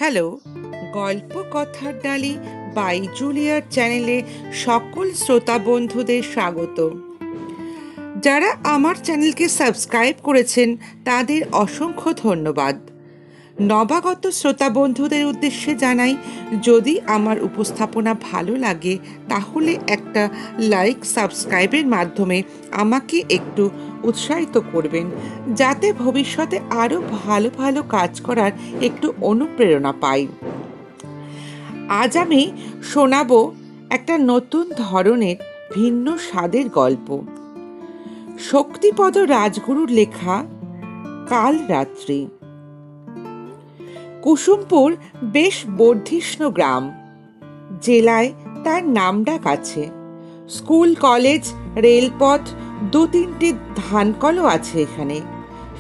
Hello, গল্প কথার ডালি বাই জুলিয়ার চ্যানেলে সকল শ্রোতা বন্ধুদের স্বাগত। যারা আমার চ্যানেলকে সাবস্ক্রাইব করেছেন তাদের অসংখ্য ধন্যবাদ। নবাগত শ্রোতা বন্ধুদের উদ্দেশ্যে জানাই, যদি আমার উপস্থাপনা ভালো লাগে তাহলে একটা লাইক সাবস্ক্রাইবের মাধ্যমে আমাকে একটু উৎসাহিত করবেন, যাতে ভবিষ্যতে আরও ভালো ভালো কাজ করার একটু অনুপ্রেরণা পাই। আজ আমি শোনাবো একটা নতুন ধরনের ভিন্ন স্বাদের গল্প। শক্তিপদ রাজগুরুর লেখা কাল রাত্রি। কুসুমপুর বেশ বর্ধিষ্ণু গ্রাম। জেলায় তার নামডাক আছে। স্কুল, কলেজ, রেলপথ, 2-3টে ধানকলও আছে এখানে।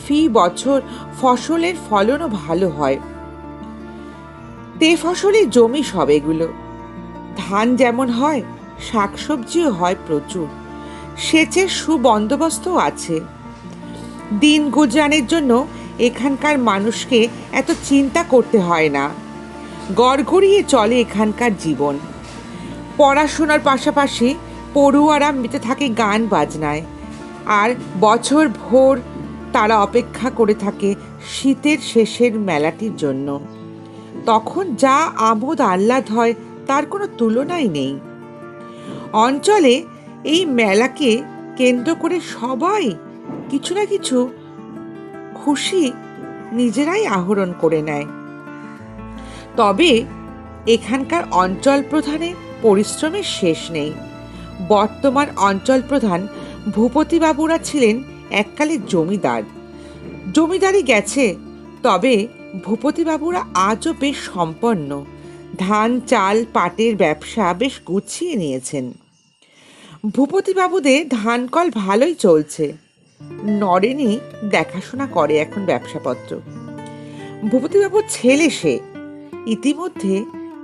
ফি বছর ফসলের ফলনও ভালো হয়। ফসলে জমি সব এগুলো। ধান যেমন হয়, শাকসবজিও হয় প্রচুর। সেচের সুবন্দোবস্তও আছে। দিন গুজরানের জন্য এখানকার মানুষকে এত চিন্তা করতে হয় না। গড়গড়িয়ে চলে এখানকার জীবন। পড়াশোনার পাশাপাশি পড়ুয়ারা মেতে থাকে গান বাজনায়, আর বছর ভোর তারা অপেক্ষা করে থাকে শীতের শেষের মেলাটির জন্য। তখন যা আমোদ আহ্লাদ হয় তার কোনো তুলনাই নেই। অঞ্চলে এই মেলাকে কেন্দ্র করে সবাই কিছু না কিছু খুশি নিজেরাই আহরণ করে নেয়। তবে এখানকার অঞ্চল প্রধানের পরিশ্রমের শেষ নেই। বর্তমান অঞ্চল প্রধান ভূপতিবাবুরা ছিলেন এককালে জমিদার। জমিদারি গেছে, তবে ভূপতিবাবুরা আজও বেশ সম্পন্ন। ধান, চাল, পাটের ব্যবসা বেশ গুছিয়ে নিয়েছেন। ভূপতিবাবুদের ধানকল ভালোই চলছে। নরেনই দেখাশোনা করে এখন ব্যবসাপত্র। ভূপতিবাবুর ছেলে সে। ইতিমধ্যে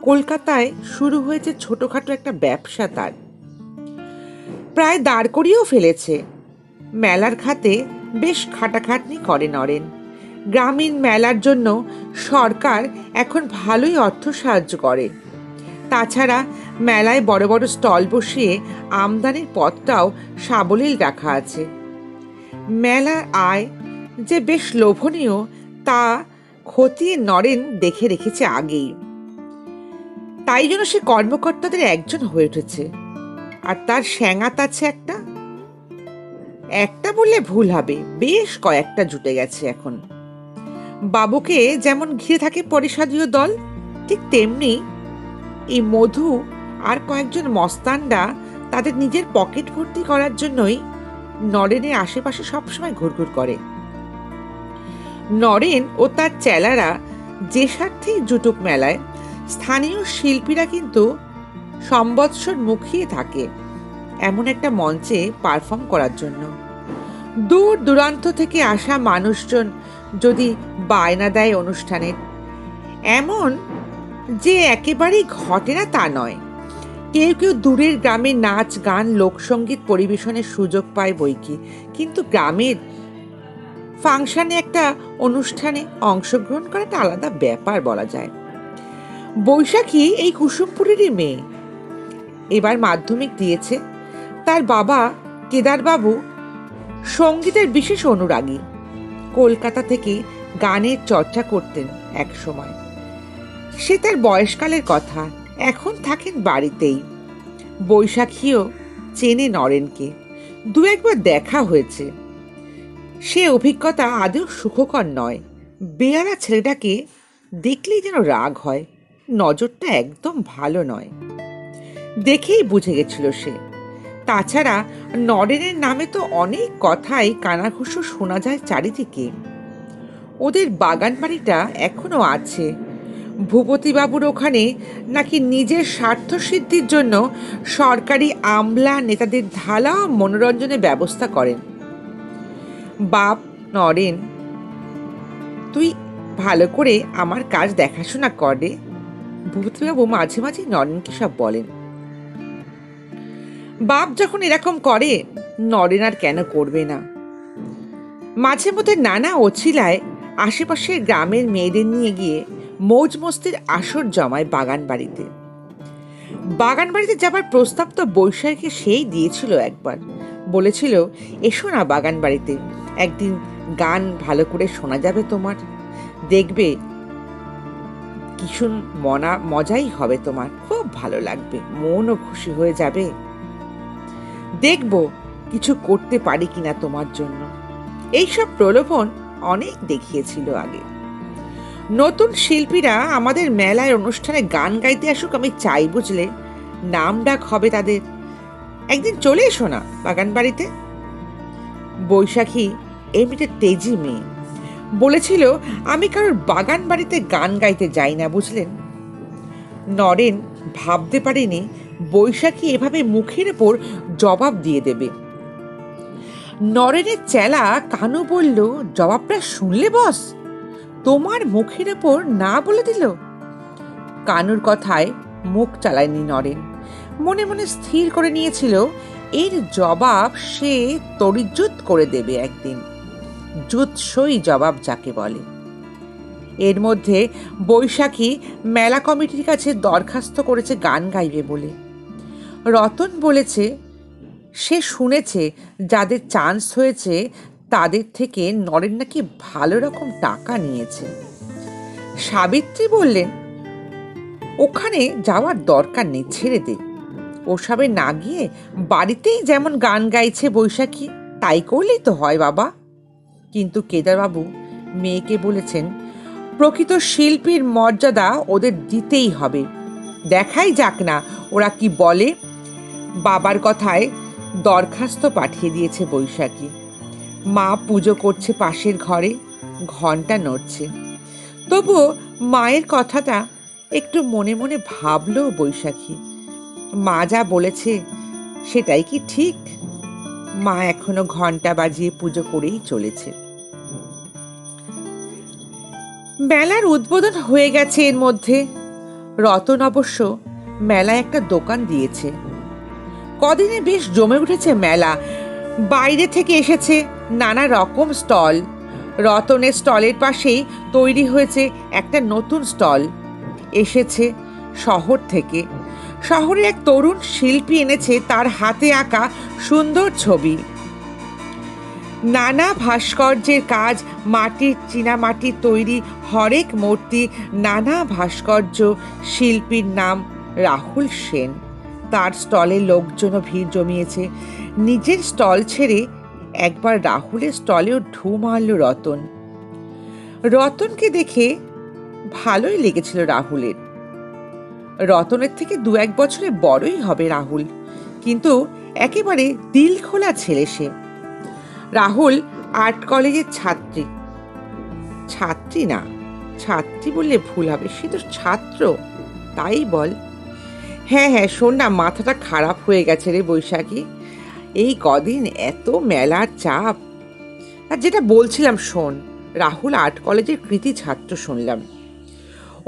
কলকাতায় শুরু হয়েছে ছোটখাটো একটা ব্যবসা তার। প্রায় দাঁড় করিয়েও ফেলেছে। মেলার খাতে বেশ খাটাখাটনি করে নরেন। গ্রামীণ মেলার জন্য সরকার এখন ভালোই অর্থ সাহায্য করে। তাছাড়া মেলায় বড় বড় স্টল বসিয়ে আমদানির পথটাও সাবলীল রাখা আছে। মেলার আয় যে বেশ লোভনীয় তা খতিয়ে নরেন দেখে রেখেছে আগেই। তাই জন্য সে কর্মকর্তাদের একজন হয়ে উঠেছে। আর তার স্যাঙাত আছে একটা একটা বললে ভুল হবে, বেশ কয়েকটা জুটে গেছে এখন। বাবুকে যেমন ঘিরে থাকে পরিষদীয় দল, ঠিক তেমনি এই মধু আর কয়েকজন মস্তানরা তাদের নিজের পকেট ভর্তি করার জন্যই নরেনের আশেপাশে সবসময় ঘুরঘুর করে। নরেন ও তার চেলারা যে স্বার্থেই জুটুক মেলায়, স্থানীয় শিল্পীরা কিন্তু সম্বৎসর মুখিয়ে থাকে এমন একটা মঞ্চে পারফর্ম করার জন্য। দূর দূরান্ত থেকে আসা মানুষজন যদি বায়না দেয় অনুষ্ঠানের, এমন যে একেবারেই ঘটে না তা নয়। কেউ কেউ দূরের গ্রামে নাচ, গান, লোকসঙ্গীত পরিবেশনের সুযোগ পায় বইকি, কিন্তু গ্রামের ফাংশনে একটা অনুষ্ঠানে অংশগ্রহণ করাটা আলাদা ব্যাপার বলা যায়। বৈশাখী এই কুসুমপুরেরই মেয়ে। এবার মাধ্যমিক দিয়েছে। তার বাবা কেদারবাবু সঙ্গীতের বিশেষ অনুরাগী। কলকাতা থেকে গানের চর্চা করতেন এক সময়। সে তার বয়সকালের কথা, এখন থাকেন বাড়িতেই। বৈশাখীও চেনে নরেনকে, 2-1বার দেখা হয়েছে। সে অভিজ্ঞতা আদৌ সুখকর নয়। বেয়ারা ছেলেটাকে দেখলেই যেন রাগ হয়। নজরটা একদম ভালো নয়, দেখেই বুঝে গেছিল সে। তাছাড়া নরেনের নামে তো অনেক কথাই কানাঘুষো শোনা যায় চারিদিকে। ওদের বাগান বাড়িটা এখনো আছে। ভূপতিবাবুর ওখানে নাকি নিজের স্বার্থ সিদ্ধির জন্য সরকারি আমলা নেতাদের ঢালা মনোরঞ্জনের ব্যবস্থা করেন। বাপ নরেন, তুই ভালো করে আমার কাজ দেখাশোনা করে। ভূপতিবাবু মাঝে মাঝে নরেনকে সব বলেন। বাপ যখন এরকম করে, নরেন আর কেন করবে না? মাঝে মধ্যে নানা অছিলায় আশেপাশের গ্রামের মেয়েদের নিয়ে গিয়ে মৌজ মস্তির আসর জমায় বাগান বাড়িতে। বাগান বাড়িতে যাবার প্রস্তাব তো বৈশাখীকে সেই দিয়েছিল একবার। বলেছিল, এসো না বাগান বাড়িতে, একদিন গান ভালো করে শোনা যাবে তোমার, দেখবে ভীষণ মজাই হবে, তোমার খুব ভালো লাগবে, মনও খুশি হয়ে যাবে, দেখব কিছু করতে পারি কিনা তোমার জন্য। এইসব প্রলোভন অনেক দেখিয়েছিল আগে। নতুন শিল্পীরা আমাদের মেলায় অনুষ্ঠানে গান গাইতে আসুক আমি চাই, বুঝলে, নাম ডাক হবে তাদের। একদিন চলে এসো না বাগান বাড়িতে। বৈশাখী এমনিতে তেজি মেয়ে, বলেছিল, আমি কারোর বাগান বাড়িতে গান গাইতে যাই না, বুঝলেন। নরেন ভাবতে পারেনি বৈশাখী এভাবে মুখের ওপর জবাব দিয়ে দেবে। নরেনের চেলা কানু বলল, জবাবটা শুনলে বস, তোমার মুখের ওপর না বলে দিল। কানুর কথায় মুখ চালায়নি নরেন। মনে মনে স্থির করে নিয়েছিল এর জবাব সে তড়িৎ করে দেবে একদিন, জুৎসই জবাব যাকে বলে। এর মধ্যে বৈশাখী মেলা কমিটির কাছে দরখাস্ত করেছে গান গাইবে বলে। রতন বলেছে সে শুনেছে যাদের চান্স হয়েছে তাদের থেকে নরেন নাকি ভালো রকম টাকা নিয়েছে। সাবিত্রী বললেন, ওখানে যাওয়ার দরকার নেই, ছেড়ে দে, ওসবে না গিয়ে বাড়িতেই যেমন গান গাইছে বৈশাখী তাই করলেই তো হয় বাবা। কিন্তু কেদারবাবু মেয়েকে বলেছেন, প্রকৃত শিল্পীর মর্যাদা ওদের দিতেই হবে, দেখাই যাক না ওরা কি বলে। বাবার কথায় দরখাস্ত পাঠিয়ে দিয়েছে বৈশাখী। মা পুজো করছে পাশের ঘরে, ঘন্টা নড়ছে। তবুও মায়ের কথাটা একটু মনে মনে ভাবলো বৈশাখী। মা যা বলেছে সেটাই কি ঠিক? মা এখনো ঘন্টা বাজিয়ে পুজো করেই চলেছে। মেলার উদ্বোধন হয়ে গেছে এর মধ্যে। রতন অবশ্য মেলায় একটা দোকান দিয়েছে। কদিনে বেশ জমে উঠেছে মেলা। বাইরে থেকে এসেছে নানা রকম স্টল। রতনের স্টলের পাশেই তৈরি হয়েছে একটা নতুন স্টল। এসেছে শহর থেকে। শহরে এক তরুণ শিল্পী এনেছে তার হাতে আঁকা সুন্দর ছবি। নানা ভাস্কর্যের কাজ, মাটির চীনামাটির তৈরি হরেক মূর্তি, নানা ভাস্কর্য। শিল্পীর নাম রাহুল সেন। তার স্টলে লোকজনও ভিড় জমিয়েছে। নিজের স্টল ছেড়ে একবার রাহুলের স্টলেও ঢু মারল রতন। রতনকে দেখে ভালোই লেগেছিল রাহুলের। রতনের থেকে 2-1 বছরে বড়ই হবে রাহুল, কিন্তু একেবারে দিল খোলা ছেলে সে। রাহুল আর্ট কলেজের ছাত্রী। ছাত্রী না, ছাত্রী বললে ভুল হবে, সে তো ছাত্র, তাই বল। হ্যাঁ হ্যাঁ, শোন না, মাথাটা খারাপ হয়ে গেছে রে বৈশাখী, এই কদিন এত মেলার চাপ। আর যেটা বলছিলাম শোন, রাহুল আর্ট কলেজের কৃতি ছাত্র শুনলাম।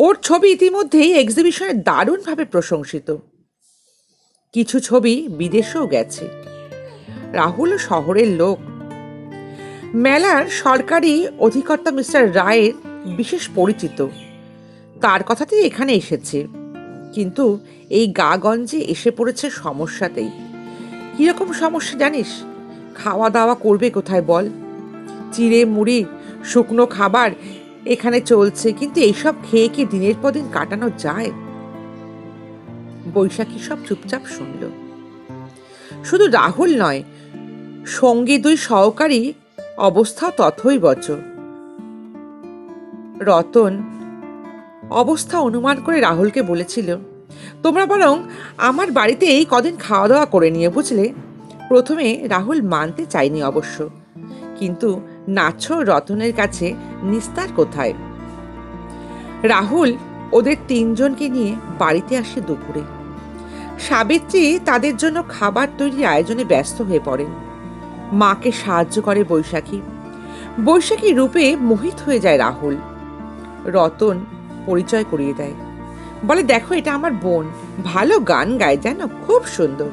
ওর ছবি ইতিমধ্যেই এক্সিবিশনে দারুণভাবে প্রশংসিত। কিছু ছবি বিদেশেও গেছে। রাহুল শহরের লোক। মেলার সরকারি অধিকর্তা মিস্টার রায়ের বিশেষ পরিচিত। তার কথাতেই এখানে এসেছে। কিন্তু এই গাগঞ্জে এসে পড়েছে সমস্যাতেই। কিরকম সমস্যা জানিস? খাওয়া দাওয়া করবে কোথায় বল? চিড়ে মুড়ি শুকনো খাবার এখানে চলছে, কিন্তু এইসব খেয়ে কি দিনের পর দিন কাটানো যায়? বৈশাখী সব চুপচাপ শুনল। শুধু রাহুল নয়, সঙ্গী 2 সহকারী অবস্থা তথই বচ। রতন অবস্থা অনুমান করে রাহুলকে বলেছিল, তোমরা বরং আমার বাড়িতে এই কদিন খাওয়া দাওয়া করে নিয়ে, বুঝলে। প্রথমে রাহুল মানতে চায়নি অবশ্য, কিন্তু নাছো রতনের কাছে নিস্তার কোথায়। রাহুল ওদের 3 জনকে নিয়ে বাড়িতে আসে দুপুরে। সাবিত্রী তাদের জন্য খাবার তৈরির আয়োজনে ব্যস্ত হয়ে পড়েন। মাকে সাহায্য করে বৈশাখী। বৈশাখী রূপে মোহিত হয়ে যায় রাহুল। রতন পরিচয় করিয়ে দেয়, বলে, দেখো এটা আমার বোন, ভালো গান গায়, জানো, খুব সুন্দর।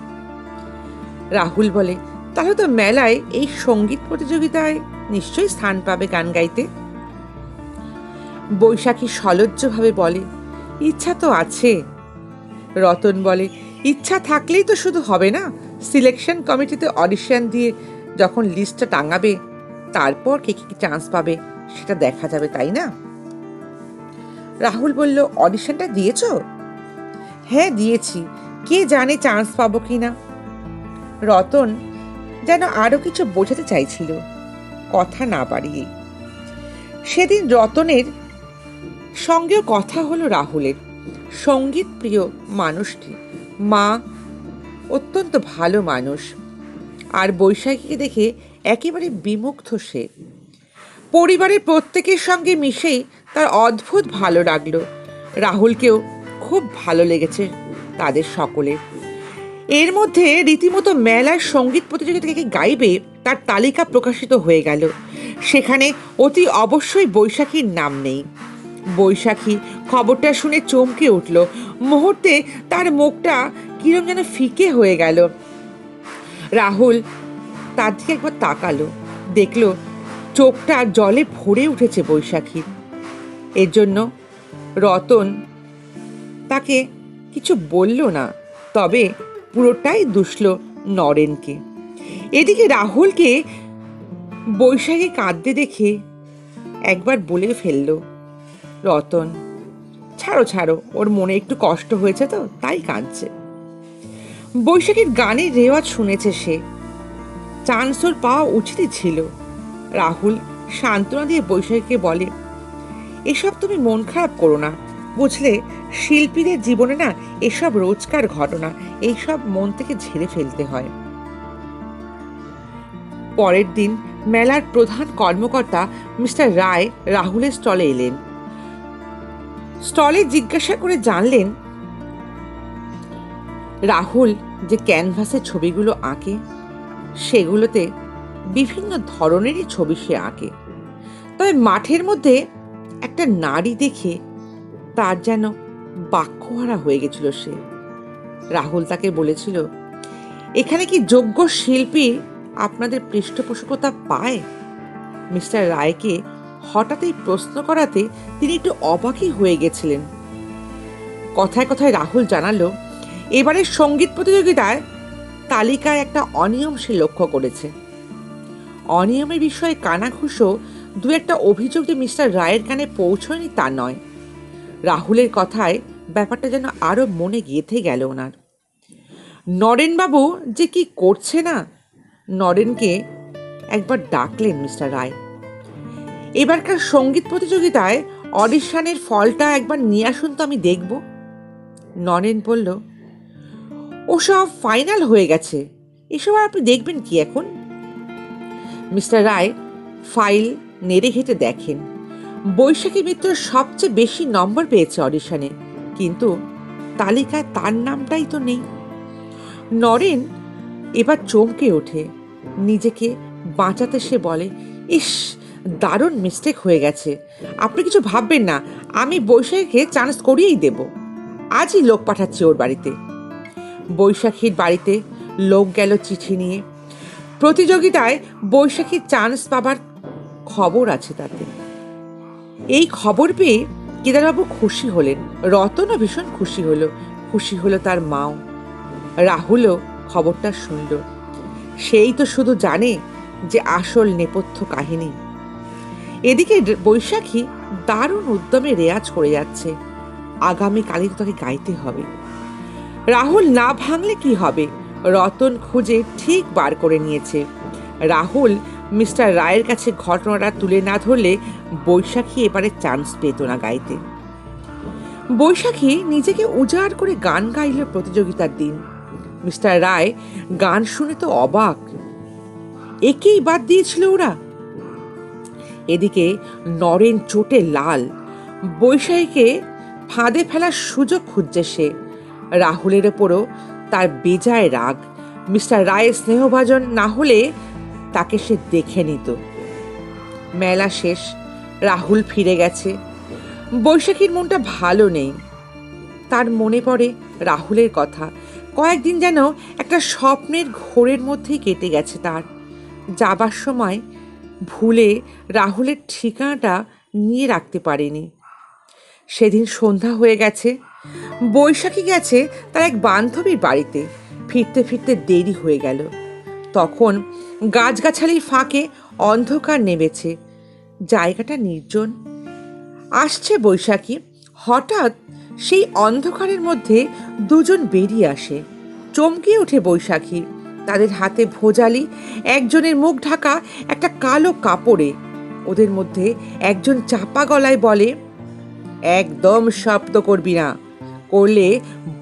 রাহুল বলে, তাহলে তো মেলায় এই সঙ্গীত প্রতিযোগিতায় নিশ্চয়ই স্থান পাবে গান গাইতে। বৈশাখী সলজ্জভাবে বলে, ইচ্ছা তো আছে। রতন বলে, ইচ্ছা থাকলেই তো শুধু হবে না, সিলেকশন কমিটিতে অডিশন দিয়ে যখন লিস্টটা টাঙাবে তারপর কে কি চান্স পাবে সেটা দেখা যাবে, তাই না? রাহুল বলল, অডিশনটা দিয়েছ? হ্যাঁ দিয়েছি, কে জানে চান্স পাবো কিনা। রতন যেন আরো কিছু বোঝাতে চাইছিল, কথা না বাড়িয়ে। সেদিন রতনের সঙ্গেও কথা হলো রাহুলের। সঙ্গীত প্রিয় মানুষটি, মা অত্যন্ত ভালো মানুষ, আর বৈশাখীকে দেখে একেবারে বিমুগ্ধ সে। পরিবারের প্রত্যেকের সঙ্গে মিশেই তার অদ্ভুত ভালো লাগলো। রাহুলকেও খুব ভালো লেগেছে তাদের সকলের। এর মধ্যে রীতিমতো মেলার সঙ্গীত প্রতিযোগিতাকে গাইবে তার তালিকা প্রকাশিত হয়ে গেল। সেখানে অতি অবশ্যই বৈশাখীর নাম নেই। বৈশাখী খবরটা শুনে চমকে উঠল। মুহূর্তে তার মুখটা কিরম যেন ফিকে হয়ে গেল। রাহুল তার দিকে একবার তাকালো, দেখলো চোখটা জলে ভরে উঠেছে বৈশাখীর। এর জন্য রতন তাকে কিছু বলল না, তবে পুরোটাই দুষল নরেনকে। এদিকে রাহুলকে বৈশাখী কাঁদতে দেখে একবার বলে ফেলল রতন, ছাড়ো ছাড়ো, ওর মনে একটু কষ্ট হয়েছে তো তাই কাঁদছে। বৈশাখীর গানের রেওয়াজ শুনেছে সে, চান্স ওর পাওয়া উচিতই ছিল। রাহুল সান্ত্বনা দিয়ে বৈশাখীকে বলে, এসব তুমি মন খারাপ করো না, বুঝলে শিল্পীদের জীবনে না এসব রোজকার ঘটনা, এইসব মন থেকে ঝেড়ে ফেলতে হয়। পরের দিন মেলার প্রধান কর্মকর্তা মিস্টার রায় রাহুলের স্টলে এলেন। স্টলে জিজ্ঞাসা করে জানলেন রাহুল যে ক্যানভাসে ছবিগুলো আঁকে সেগুলোতে বিভিন্ন ধরনেরই ছবি সে আঁকে, তবে মাঠের মধ্যে একটা নারী দেখে তার যেন বাক্যহারা হয়ে গেছিল সে। রাহুল তাকে বলেছিল, এখানে কি যোগ্য শিল্পী আপনাদের পৃষ্ঠপোষকতা পায়? মিস্টার রায়কে হঠাৎই প্রশ্ন করাতে তিনি একটু অবাকই হয়ে গেছিলেন। কথায় কথায় রাহুল জানালো, এবারের সঙ্গীত প্রতিযোগিতায় তালিকায় একটা অনিয়ম সে লক্ষ্য করেছে। অনিয়মের বিষয়ে কানাঘুষো দু একটা অভিযোগ যে মিস্টার রায়ের কানে পৌঁছয়নি তা নয়। রাহুলের কথায় ব্যাপারটা যেন আরো মনে গেঁথে গেল ওনার। নরেনবাবু যে কি করছে না, নরেনকে একবার ডাকলেন মিস্টার রায়। এবারকার সঙ্গীত প্রতিযোগিতায় অডিশনের ফলটা একবার নিয়ে আসুন তো, আমি দেখব। নরেন বলল, ওসব ফাইনাল হয়ে গেছে, এসব আর আপনি দেখবেন কি এখন? মিস্টার রায় ফাইল নেড়ে ঘেটে দেখেন, বৈশাখী মিত্র সবচেয়ে বেশি নম্বর পেয়েছে অডিশনে, কিন্তু তালিকায় তার নামটাই তো নেই। নরেন এবার চমকে ওঠে, নিজেকে বাঁচাতে সে বলে, ইস, দারুণ মিস্টেক হয়ে গেছে, আপনি কিছু ভাববেন না, আমি বৈশাখীকে চান্স করিয়েই দেব, আজই লোক পাঠাচ্ছি ওর বাড়িতে। বৈশাখীর বাড়িতে লোক গেল চিঠি নিয়ে। প্রতিযোগিতায় বৈশাখীর চান্স পাবার খবর আছে তাতে। এই খবর পেয়ে কেদারবাবু খুশি হলেন, রতনও ভীষণ খুশি হলো, খুশি হলো তার মাও। রাহুলও খবরটা শুনল, সেই তো শুধু জানে যে আসল নেপথ্য কাহিনী। এদিকে বৈশাখী দারুণ উদ্যমে রেয়াজ করে যাচ্ছে, আগামীকালই তাকে গাইতে হবে। রাহুল না ভাঙলে কি হবে, রতন খুঁজে ঠিক বার করে নিয়েছে। রাহুল মিস্টার রায়ের কাছে ঘটনাটা তুলে না ধরলে বৈশাখী এবারে চান্স পেত না গাইতে। বৈশাখী নিজেকে উজাড় করে গান গাইল প্রতিযোগিতার দিন। মিস্টার রায় গান শুনে তো অবাক, একেই বাদ দিয়েছিল ওরা। এদিকে নরেন চোটে লাল, বৈশাখীকে ফাঁদে ফেলার সুযোগ খুঁজছে সে। রাহুলের ওপরও তার বেজায় রাগ, মিস্টার রায়ের স্নেহভাজন না হলে তাকে সে দেখে নিত। মেলা শেষ, রাহুল ফিরে গেছে। বৈশাখীর মনটা ভালো নেই, তার মনে পড়ে রাহুলের কথা। কয়েকদিন যেন একটা স্বপ্নের ঘোরের মধ্যেই কেটে গেছে তার। যাবার সময় ভুলে রাহুলের ঠিকানাটা নিয়ে রাখতে পারেনি। সেদিন সন্ধ্যা হয়ে গেছে। বৈশাখী গেছে তার এক বান্ধবীর বাড়িতে। ফিরতে ফিরতে দেরি হয়ে গেল। তখন গাছগাছালির ফাঁকে অন্ধকার নেমেছে, জায়গাটা নির্জন। আসছে বৈশাখী। হঠাৎ সেই অন্ধকারের মধ্যে দুজন বেরিয়ে আসে। চমকে ওঠে বৈশাখী। তাদের হাতে ভোজালি, একজনের মুখ ঢাকা একটা কালো কাপড়ে। ওদের মধ্যে একজন চাপা গলায় বলে, একদম শব্দ করবি না, করলে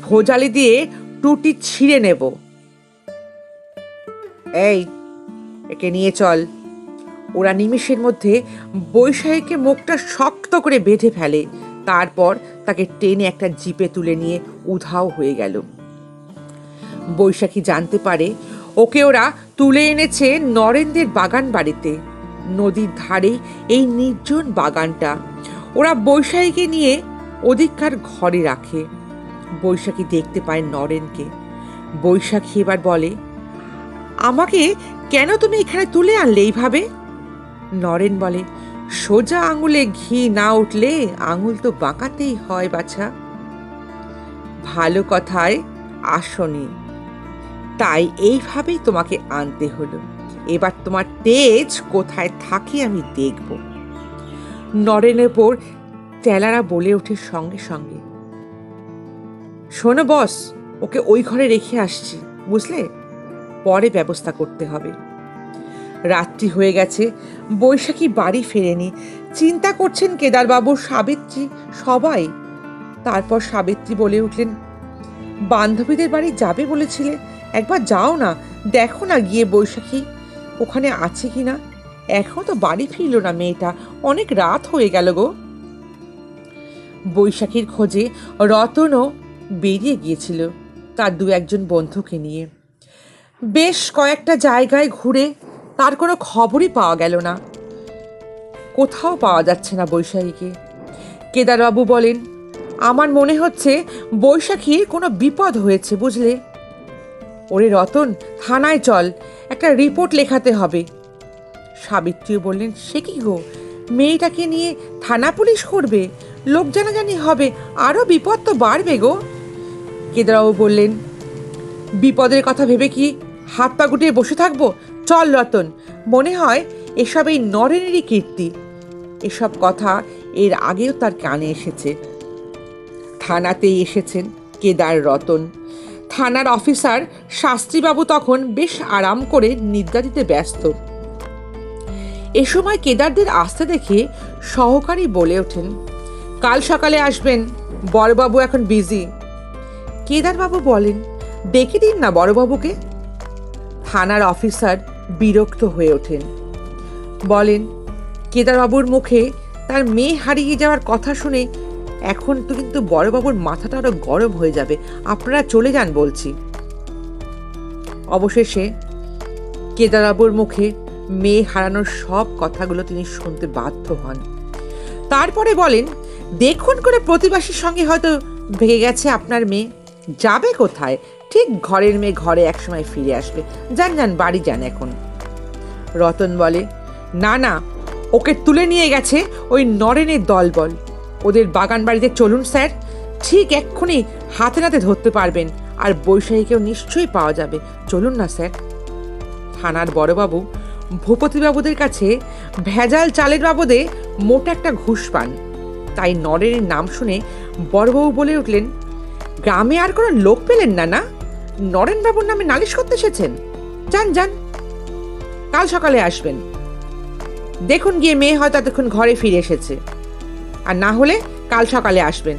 ভোজালি দিয়ে টুটি ছিঁড়ে নেব। এই, একে নিয়ে চল। ওরা নিমেষের মধ্যে বৈশাখীকে মুখটা শক্ত করে বেঁধে ফেলে। তারপর তাকে টেনে একটা জিপে তুলে নিয়ে উধাও হয়ে গেল। বৈশাখী জানতে পারে ওকে ওরা তুলে এনেছে নরেনদের বাগান বাড়িতে। নদীর ধারে এই নির্জন বাগানটা। ওরা বৈশাখীকে নিয়ে ওদিককার ঘরে রাখে। বৈশাখী দেখতে পায় নরেনকে। বৈশাখী এবার বলে, আমাকে কেন তুমি এখানে তুলে আনলে এইভাবে? নরেন বলে, সোজা আঙুলে ঘি না উঠলে আঙুল তো বাঁকাতেই হয় বাছা। ভালো কথায় আসনি, তাই এইভাবেই তোমাকে আনতে হলো। এবার তোমার তেজ কোথায় থাকে আমি দেখব। নরেনের ওপর চেলারা বলে ওঠে সঙ্গে সঙ্গে, শোনো বস, ওকে ওই ঘরে রেখে আসছি, বুঝলে? পরে ব্যবস্থা করতে হবে। রাত্রি হয়ে গেছে। বৈশাখী বাড়ি ফেরেনি। চিন্তা করছেন কেদারবাবু, সাবিত্রী, সবাই। তারপর সাবিত্রী বলে উঠলেন, বান্ধবীদের বাড়ি যাবে বলেছিলে, একবার যাও না, দেখো না গিয়ে বৈশাখী ওখানে আছে কি না। এখন তো বাড়ি ফিরল না মেয়েটা, অনেক রাত হয়ে গেল গো। বৈশাখীর খোঁজে রতনও বেরিয়ে গিয়েছিল তার দু একজন বন্ধুকে নিয়ে। বেশ কয়েকটা জায়গায় ঘুরে তার কোনো খবরই পাওয়া গেল না। কোথাও পাওয়া যাচ্ছে না বৈশাখীকে। কেদারবাবু বলেন, আমার মনে হচ্ছে বৈশাখীর কোনো বিপদ হয়েছে, বুঝলে? ওরে রতন, থানায় চল, একটা রিপোর্ট লেখাতে হবে। সাবিত্রীও বললেন, সে কি গো, মেয়েটাকে নিয়ে থানা পুলিশ করবে? লোক জানাজানি হবে, আরও বিপদ তো বাড়বে গো। কেদারবাবু বললেন, বিপদের কথা ভেবে কি হাত পা গুটিয়ে বসে থাকবো? চল রতন, মনে হয় এসব এই নরেনেরই কীর্তি। এসব কথা এর আগেও তার কানে এসেছে। থানাতেই এসেছেন কেদার, রতন। থানার অফিসার শাস্ত্রীবাবু তখন বেশ আরাম করে নিদ্রা দিতে ব্যস্ত। এ সময় কেদারদের আসতে দেখে সহকারী বলে ওঠেন, কাল সকালে আসবেন, বড়বাবু এখন বিজি। কেদারবাবু বলেন, ডেকে দিন না বড়বাবুকে। থানার অফিসার বিরক্ত হয়ে ওঠেন। বলেন, কেদারবাবুর মুখে তার মেয়ে হারিয়ে যাওয়ার কথা শুনে এখন তো কিন্তু বড়বাবুর মাথাটা আরো গরম হয়ে যাবে। আপনারা চলে যান বলছি। অবশেষে কেদারবাবুর মুখে মেয়ে হারানোর সব কথাগুলো তিনি শুনতে বাধ্য হন। তারপরে বলেন, দেখুন করে প্রতিবাসীর সঙ্গে হয়তো ভেগে গেছে আপনার মেয়ে। যাবে কোথায়? ঠিক ঘরের মেয়ে ঘরে একসময় ফিরে আসবে। যান যান, বাড়ি যান এখন। রতন বলে, না না, ওকে তুলে নিয়ে গেছে ওই নরেনের দলবল। ওদের বাগান বাড়িতে চলুন স্যার, ঠিক এক্ষুনি হাতে নাতে ধরতে পারবেন, আর বৈশাখীকেও নিশ্চয়ই পাওয়া যাবে। চলুন না স্যার। থানার বড়বাবু ভূপতিবাবুদের কাছে ভেজাল চালের বাবদে মোটা একটা ঘুষ পান। তাই নরেনের নাম শুনে বড়বাবু বলে উঠলেন, গ্রামে আর কোনো লোক পেলেন না? না, নরেনবাবুর নামে নালিশ করতে এসেছেন? যান যান, কাল সকালে আসবেন। দেখুন গিয়ে মেয়ে হয়তো এতক্ষণ ঘরে ফিরে এসেছে, আর না হলে কাল সকালে আসবেন,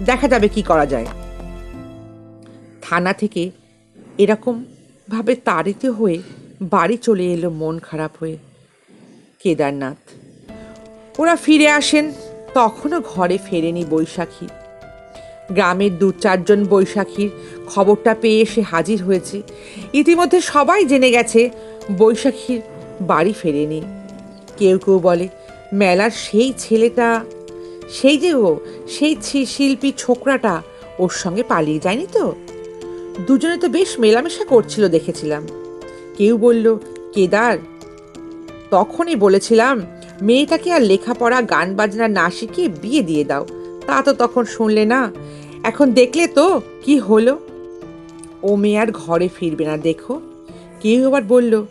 দেখা যাবে কি করা যায়। থানা থেকে এরকম ভাবে তাড়িত হয়ে বাড়ি চলে এলো মন খারাপ হয়ে কেদারনাথ। ওরা ফিরে আসেন, তখনও ঘরে ফেরেনি বৈশাখী। গ্রামের 2-4 জন বৈশাখীর খবরটা পেয়ে এসে হাজির হয়েছে। ইতিমধ্যে সবাই জেনে গেছে বৈশাখীর বাড়ি ফেরেনি। কেউ কেউ বলে, মেলার সেই ছেলেটা, সেই যে ও, সেই শিল্পী ছোকরাটা ওর সঙ্গে পালিয়ে যায়নি তো? দুজনে তো বেশ মেলামেশা করছিল, দেখেছিলাম। কেউ বলল, কেদার, তখনই বলেছিলাম মেয়েটাকে আর লেখাপড়া গান বাজনা না শিখিয়ে বিয়ে দিয়ে দাও, তা তো তখন শুনলে না, এখন দেখলে তো কি হলো। ও মেয়ে আর ঘরে ফিরবে না দেখো। কেউ আবার বলল,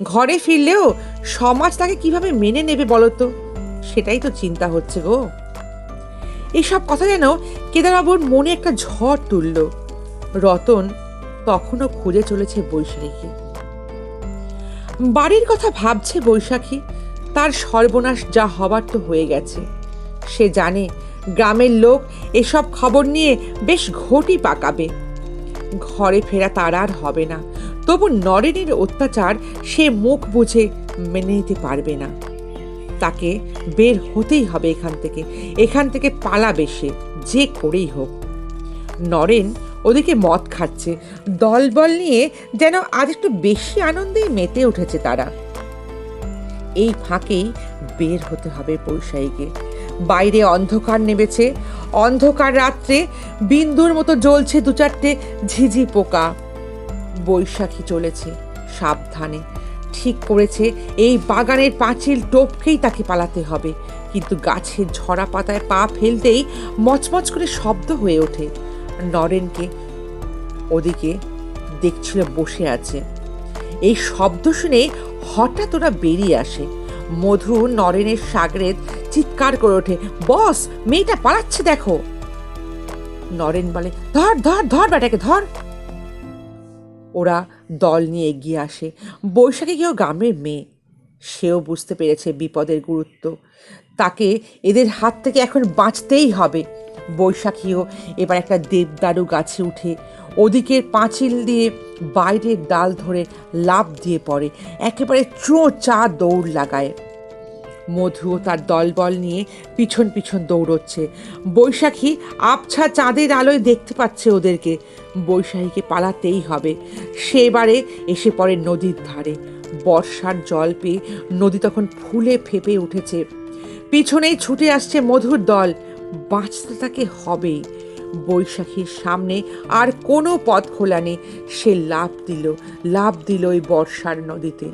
ঘরে ফিরলেও সমাজ তাকে কিভাবে মেনে নেবে বলো তো, সেটাই তো চিন্তা হচ্ছে গো। এইসব কথা যেন কেদারবাবুর মনে একটা ঝড় তুলল। রতন তখনও খুঁজে চলেছে বৈশাখীকে। বাড়ির কথা ভাবছে বৈশাখী। তার সর্বনাশ যা হবার তো হয়ে গেছে। সে জানে গ্রামের লোক এসব খবর নিয়ে বেশ ঘটি পাকাবে। ঘরে ফেরা তার আর হবে না। তবু নরেনের অত্যাচার সে মুখ বুঝে মেনে নিতে পারবে না। তাকে বের হতেই হবে এখান থেকে পালাবে সে, যে করেই হোক। নরেন ওদিকে মদ খাচ্ছে। দলবল নিয়ে যেন আজ একটু বেশি আনন্দেই মেতে উঠেছে তারা। এই ফাঁকেই বের হতে হবে বৈশাখীকে। বাইরে অন্ধকার নেমেছে। অন্ধকার রাত্রে বিন্দুর মতো জ্বলছে দু চারটে ঝিঝি পোকা। বৈশাখী চলেছে সাবধানে। ঠিক করেছে এই বাগানের পাঁচিল টপকেই তাকে পালাতে হবে। কিন্তু গাছের ঝরা পাতায় পা ফেলতেই মচমচ করে শব্দ হয়ে ওঠে। নরেনকে ওদিকে দেখছিল বসে আছে। এই শব্দ শুনে হঠাৎ ওরা বেরিয়ে আসে। মধু নরেনের সাগরেদ চিৎকার করে ওঠে, বস, মেয়েটা পালাচ্ছে দেখো। নরেন বলে, ধর ধর ধর বেটাকে ধর। ওরা দল নিয়ে এগিয়ে আসে। বৈশাখী কেউ গ্রামের মেয়ে। সেও বুঝতে পেরেছে বিপদের গুরুত্ব। তাকে এদের হাত থেকে এখন বাঁচতেই হবে। বৈশাখীও এবার একটা দেবদারু গাছে উঠে ওদিকের পাঁচিল দিয়ে বাইরের ডাল ধরে লাফ দিয়ে পড়ে। একেবারে চোঁচা দৌড় লাগায়। মধুও তার দলবল নিয়ে পিছন পিছন দৌড়চ্ছে। বৈশাখী আবছা চাঁদের আলোয় দেখতে পাচ্ছে ওদেরকে। বৈশাখীকে পালাতেই হবে। সেবারে এসে পড়ে নদীর ধারে। বর্ষার জল পেয়ে নদী তখন ফুলে ফেঁপে উঠেছে। পিছনেই ছুটে আসছে মধুর দল। বাঁচতে তাকে হবেই। বৈশাখীর সামনে আর কোনো পথ খোলা নেই। সে লাফ দিল ওই বর্ষার নদীতে।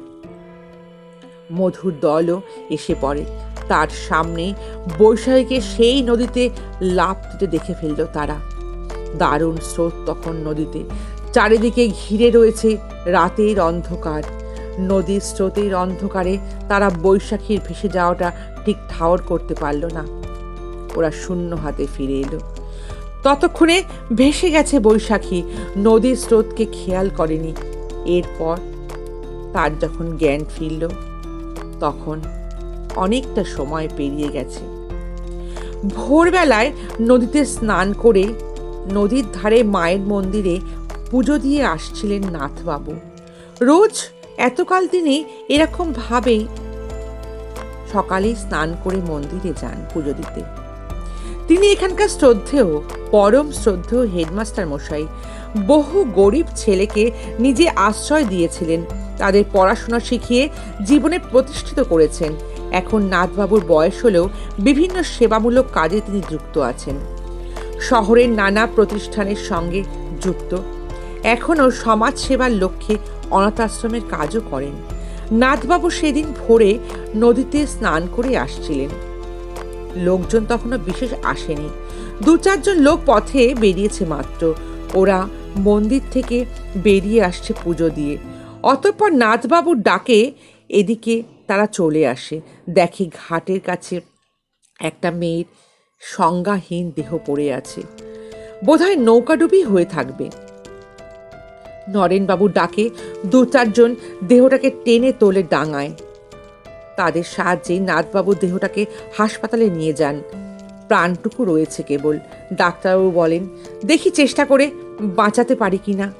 মধুর দলও এসে পড়ে তার সামনে। বৈশাখীকে সেই নদীতে লাফ দিতে দেখে ফেলল তারা। দারুণ স্রোত তখন নদীতে। চারিদিকে ঘিরে রয়েছে রাতের অন্ধকার। নদীর স্রোতের অন্ধকারে তারা বৈশাখীর ভেসে যাওয়াটা ঠিক ঠাওর করতে পারল না। ওরা শূন্য হাতে ফিরে এলো। ততক্ষণে ভেসে গেছে বৈশাখী। নদীর স্রোতকে খেয়াল করেনি। এরপর তার যখন জ্ঞান ফিরল তখন অনেকটা সময় পেরিয়ে গেছে। ভোরবেলায় নদীতে স্নান করে নদীর ধারে মায়ের মন্দিরে পুজো দিয়ে আসছিলেন নাথবাবু। রোজ এতকাল তিনি এরকম ভাবেই সকালে স্নান করে মন্দিরে যান পুজো দিতে। তিনি এখানকার শ্রদ্ধেয়, পরম শ্রদ্ধেয় হেডমাস্টার মশাই। বহু গরিব ছেলেকে নিজে আশ্রয় দিয়েছিলেন। তাদের পড়াশোনা শিখিয়ে জীবনে প্রতিষ্ঠিত করেছেন। এখন নাথবাবুর বয়স হলেও বিভিন্ন সেবামূলক কাজে তিনি যুক্ত আছেন। শহরের নানা প্রতিষ্ঠানের সঙ্গে যুক্ত। এখনও সমাজ সেবার লক্ষ্যে অনাথ আশ্রমের কাজও করেন। নাথবাবু সেদিন ভোরে নদীতে স্নান করে আসছিলেন। লোকজন তখনও বিশেষ আসেনি। দু চারজন লোক পথে বেরিয়েছে মাত্র। ওরা মন্দির থেকে বেরিয়ে আসছে পুজো দিয়ে। অতঃপর নাথবাবুর ডাকে এদিকে তারা চলে আসে। দেখে ঘাটের কাছে একটা মেয়ের সংজ্ঞাহীন দেহ পড়ে আছে। বোধহয় নৌকাডুবি হয়ে থাকবে। নরেনবাবুর ডাকে দু চারজন দেহটাকে টেনে তোলে ডাঙায়। তাদের সাহায্যে নাথবাবু দেহটাকে হাসপাতালে নিয়ে যান। প্রাণটুকু রয়েছে কেবল। ডাক্তারবাবু বলেন, দেখি চেষ্টা করে বাঁচাতে পারি কিনা।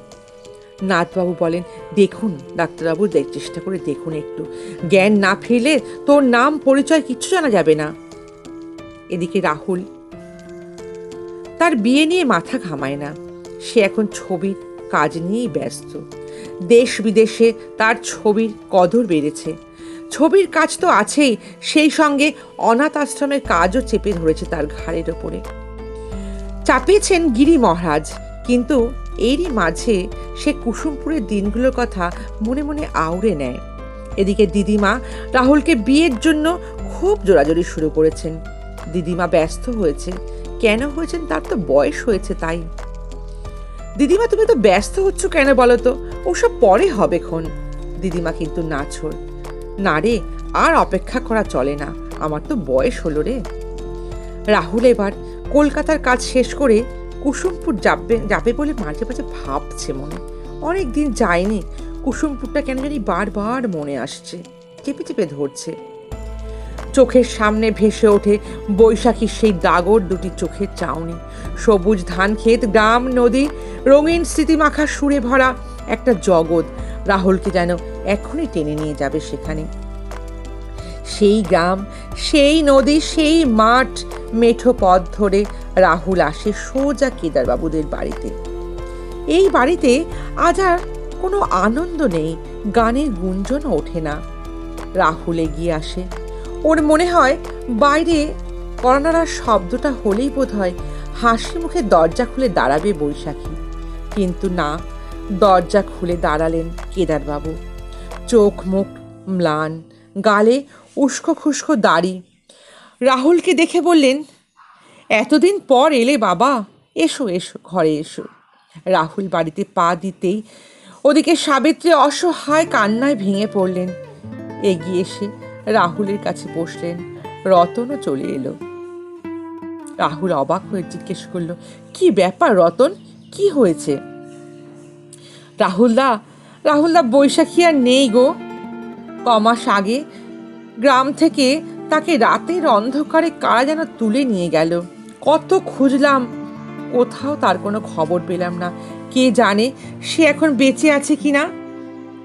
নাথবাবু বলেন, দেখুন ডাক্তারবাবু, চেষ্টা করে দেখুন একটু। জ্ঞান না ফিরলে তোর নাম পরিচয় কিচ্ছু জানা যাবে না। এদিকে রাহুল তার বিয়ে নিয়ে মাথা ঘামায় না। সে এখন ছবির কাজ নিয়েই ব্যস্ত। দেশ বিদেশে তার ছবির কদর বেড়েছে। ছবির কাজ তো আছেই, সেই সঙ্গে অনাথ আশ্রমের কাজও চেপে ধরেছে তার ঘাড়ের ওপরে। চাপিয়েছেন গিরি মহারাজ। কিন্তু এরই মাঝে সে কুসুমপুরের দিনগুলোর কথা মনে মনে আউড়ে নেয়। এদিকে দিদিমা রাহুলকে বিয়ের জন্য খুব জোরাজোরি শুরু করেছেন। দিদিমা ব্যস্ত হয়েছে, কেন হয়েছেন তার তো বয়স হয়েছে তাই। দিদিমা তুমি তো ব্যস্ত হচ্ছ কেন বলো তো, ওসব পরে হবে খন। দিদিমা কিন্তু নাছোড়। না রে, আর অপেক্ষা করা চলে না, আমার তো বয়স হলো রে। রাহুল এবার কলকাতার কাজ শেষ করে কুসুমপুর যাবে বলে মাঝে মাঝে ভাবছে মনে। অনেক দিন যায়নি, কুসুমপুরটা কেন জানি বারবার মনে আসছে, চেপে চেপে ধরছে। চোখের সামনে ভেসে ওঠে বৈশাখীর সেই ডাগর দুটি চোখের চাউনি, সবুজ ধান ক্ষেত, গ্রাম, নদী, রঙিন স্মৃতিমাখা সুরে ভরা একটা জগৎ রাহুলকে যেন এখনই টেনে নিয়ে যাবে সেখানে। সেই গ্রাম, সেই নদী, সেই মাঠ, মেঠো পথ ধরে রাহুল আসে সোজা কেদারবাবুদের বাড়িতে। এই বাড়িতে আজ আর কোনো আনন্দ নেই, গানের গুঞ্জনও ওঠে না। রাহুল এগিয়ে আসে, ওর মনে হয় বাইরে করোনার শব্দটা হলেই বোধ হয় হাসি মুখে দরজা খুলে দাঁড়াবে বৈশাখী। কিন্তু না, দরজা খুলে দাঁড়ালেন কেদারবাবু। চোখ মুখ ম্লান, গালে উস্কো খুস্কো দাড়ি। রাহুলকে দেখে বললেন, এতদিন পর এলে বাবা, এসো এসো, ঘরে এসো। রাহুল বাড়িতে পা দিতেই ওদিকে সাবিত্রী অসহায় কান্নায় ভেঙে পড়লেন। এগিয়ে এসে রাহুলের কাছে বসলেন। রতনও চলে এলো। রাহুল অবাক হয়ে জিজ্ঞেস করলো, কি ব্যাপার রতন, কি হয়েছে? রাহুলদা বৈশাখী আর নেই গো। কমাস আগে গ্রাম থেকে তাকে রাতের অন্ধকারে কারা যেন তুলে নিয়ে গেল। কত খুঁজলাম, কোথাও তার কোনো খবর পেলাম না। কে জানে সে এখন বেঁচে আছে কিনা।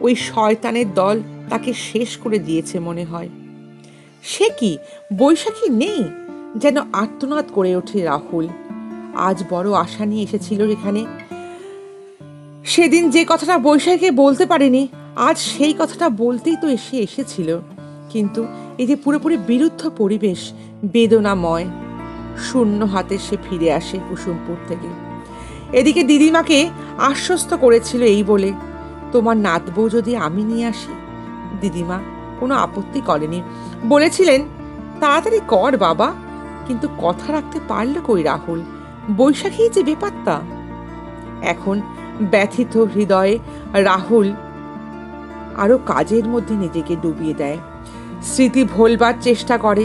ওই শয়তানের দল তাকে শেষ করে দিয়েছে মনে হয়। সে কি, বৈশাখী নেই? যেন আর্তনাদ করে ওঠে রাহুল। আজ বড় আশা নিয়ে এসেছিল এখানে। সেদিন যে কথাটা বৈশাখীকে বলতে পারেনি, আজ সেই কথাটা বলতেই তো এসেছিল। কিন্তু এই যে পুরোপুরি বিরুদ্ধ পরিবেশ, বেদনাময়। শূন্য হাতে সে ফিরে আসে কুসুমপুর থেকে। এদিকে দিদিমাকে আশ্বস্ত করেছিল এই বলে, তোমার নাতবউ যদি আমি নিয়ে আসি। দিদিমা কোনো আপত্তি করেনি, বলেছিলেন তাড়াতাড়ি কর বাবা। কিন্তু কথা রাখতে পারল কই রাহুল? বৈশাখী যে বেপাত্তা। এখন ব্যথিত হৃদয়ে রাহুল আরো কাজের মধ্যে নিজেকে ডুবিয়ে দেয়, স্মৃতি ভোলবার চেষ্টা করে।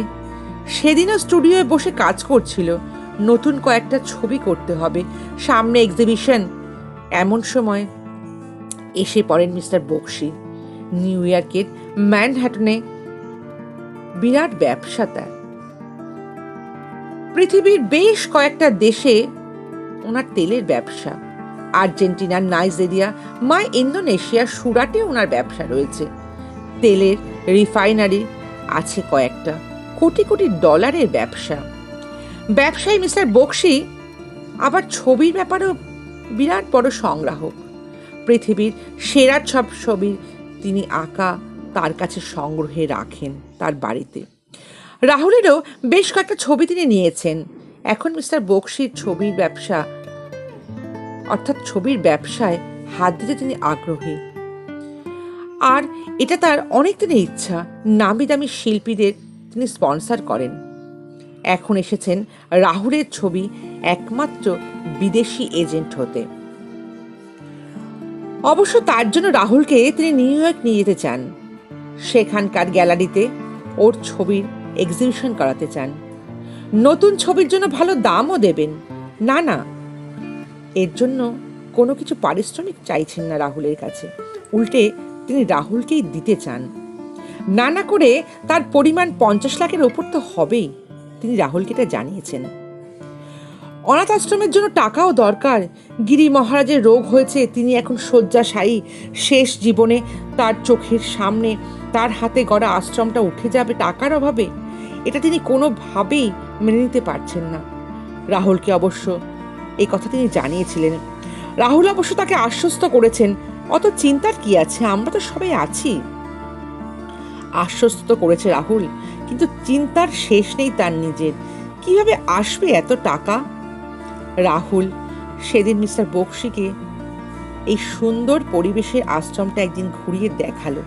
সেদিনও স্টুডিওয়ে বসে কাজ করছিল, নতুন কয়েকটা ছবি করতে হবে, সামনে এক্সিবিশন। এমন সময় এসে পড়েন মিস্টার বক্সি। নিউ ইয়র্কের ম্যানহাটনে বিরাট ব্যবসা তার। পৃথিবীর বেশ কয়েকটা দেশে ওনার তেলের ব্যবসা। আর্জেন্টিনা, নাইজেরিয়া, ইন্দোনেশিয়া, সুরাটে ওনার ব্যবসা রয়েছে। তেলের রিফাইনারি আছে কয়েকটা, কোটি কোটি ডলারের ব্যবসা। ব্যবসায়ী মিস্টার বক্সি আবার ছবির ব্যাপারেও বিরাট বড় সংগ্রাহক। পৃথিবীর সেরা সব ছবি তিনি আঁকা তার কাছে সংগ্রহে রাখেন তার বাড়িতে। রাহুলেরও বেশ কয়েকটা ছবি তিনি নিয়েছেন। এখন মিস্টার বক্সির ছবির ব্যবসা, অর্থাৎ ছবির ব্যবসায় হাত দিতে তিনি আগ্রহী। আর এটা তার অনেক দিনের ইচ্ছা, নামি দামি শিল্পীদের তিনি স্পন্সর করেন। এখন এসেছেন রাহুলের ছবি একমাত্র বিদেশি এজেন্ট হতে। অবশ্য তার জন্য রাহুলকে তিনি নিউ ইয়র্ক নিয়ে যেতে চান, সেখানকার গ্যালারিতে ওর ছবির এক্সিবিশন করাতে চান। নতুন ছবির জন্য ভালো দামও দেবেন। না, এর জন্য কোনো কিছু পারিশ্রমিক চাইছেন না রাহুলের কাছে, উল্টে তিনি রাহুলকেই দিতে চান। না করে তার পরিমাণ 50 লাখের ওপর তো হবেই, তিনি রাহুলকে এটা জানিয়েছেন। অনাথ আশ্রমের জন্য টাকাও দরকার। গিরি মহারাজের রোগ হয়েছে, তিনি এখন শয্যাশায়ী। শেষ জীবনে তার চোখের সামনে তার হাতে গড়া আশ্রমটা উঠে যাবে টাকার অভাবে। এটা তিনি কোনোভাবেই মেনে নিতে পারছেন না। রাহুলকে অবশ্য এই কথা তিনি জানিয়েছিলেন। রাহুল অবশ্য তাকে আশ্বস্ত করেছেন, অত চিন্তার কি আছে, আমরা তো সবাই আছি। আশ্বস্ত করেছে রাহুল, কিন্তু চিন্তার শেষ নেই তার নিজের। কিভাবে আসবে এত টাকা? রাহুল সেদিন মিস্টার বক্সিকে এই সুন্দর পরিবেশের আশ্রমটা একদিন ঘুরিয়ে দেখালো।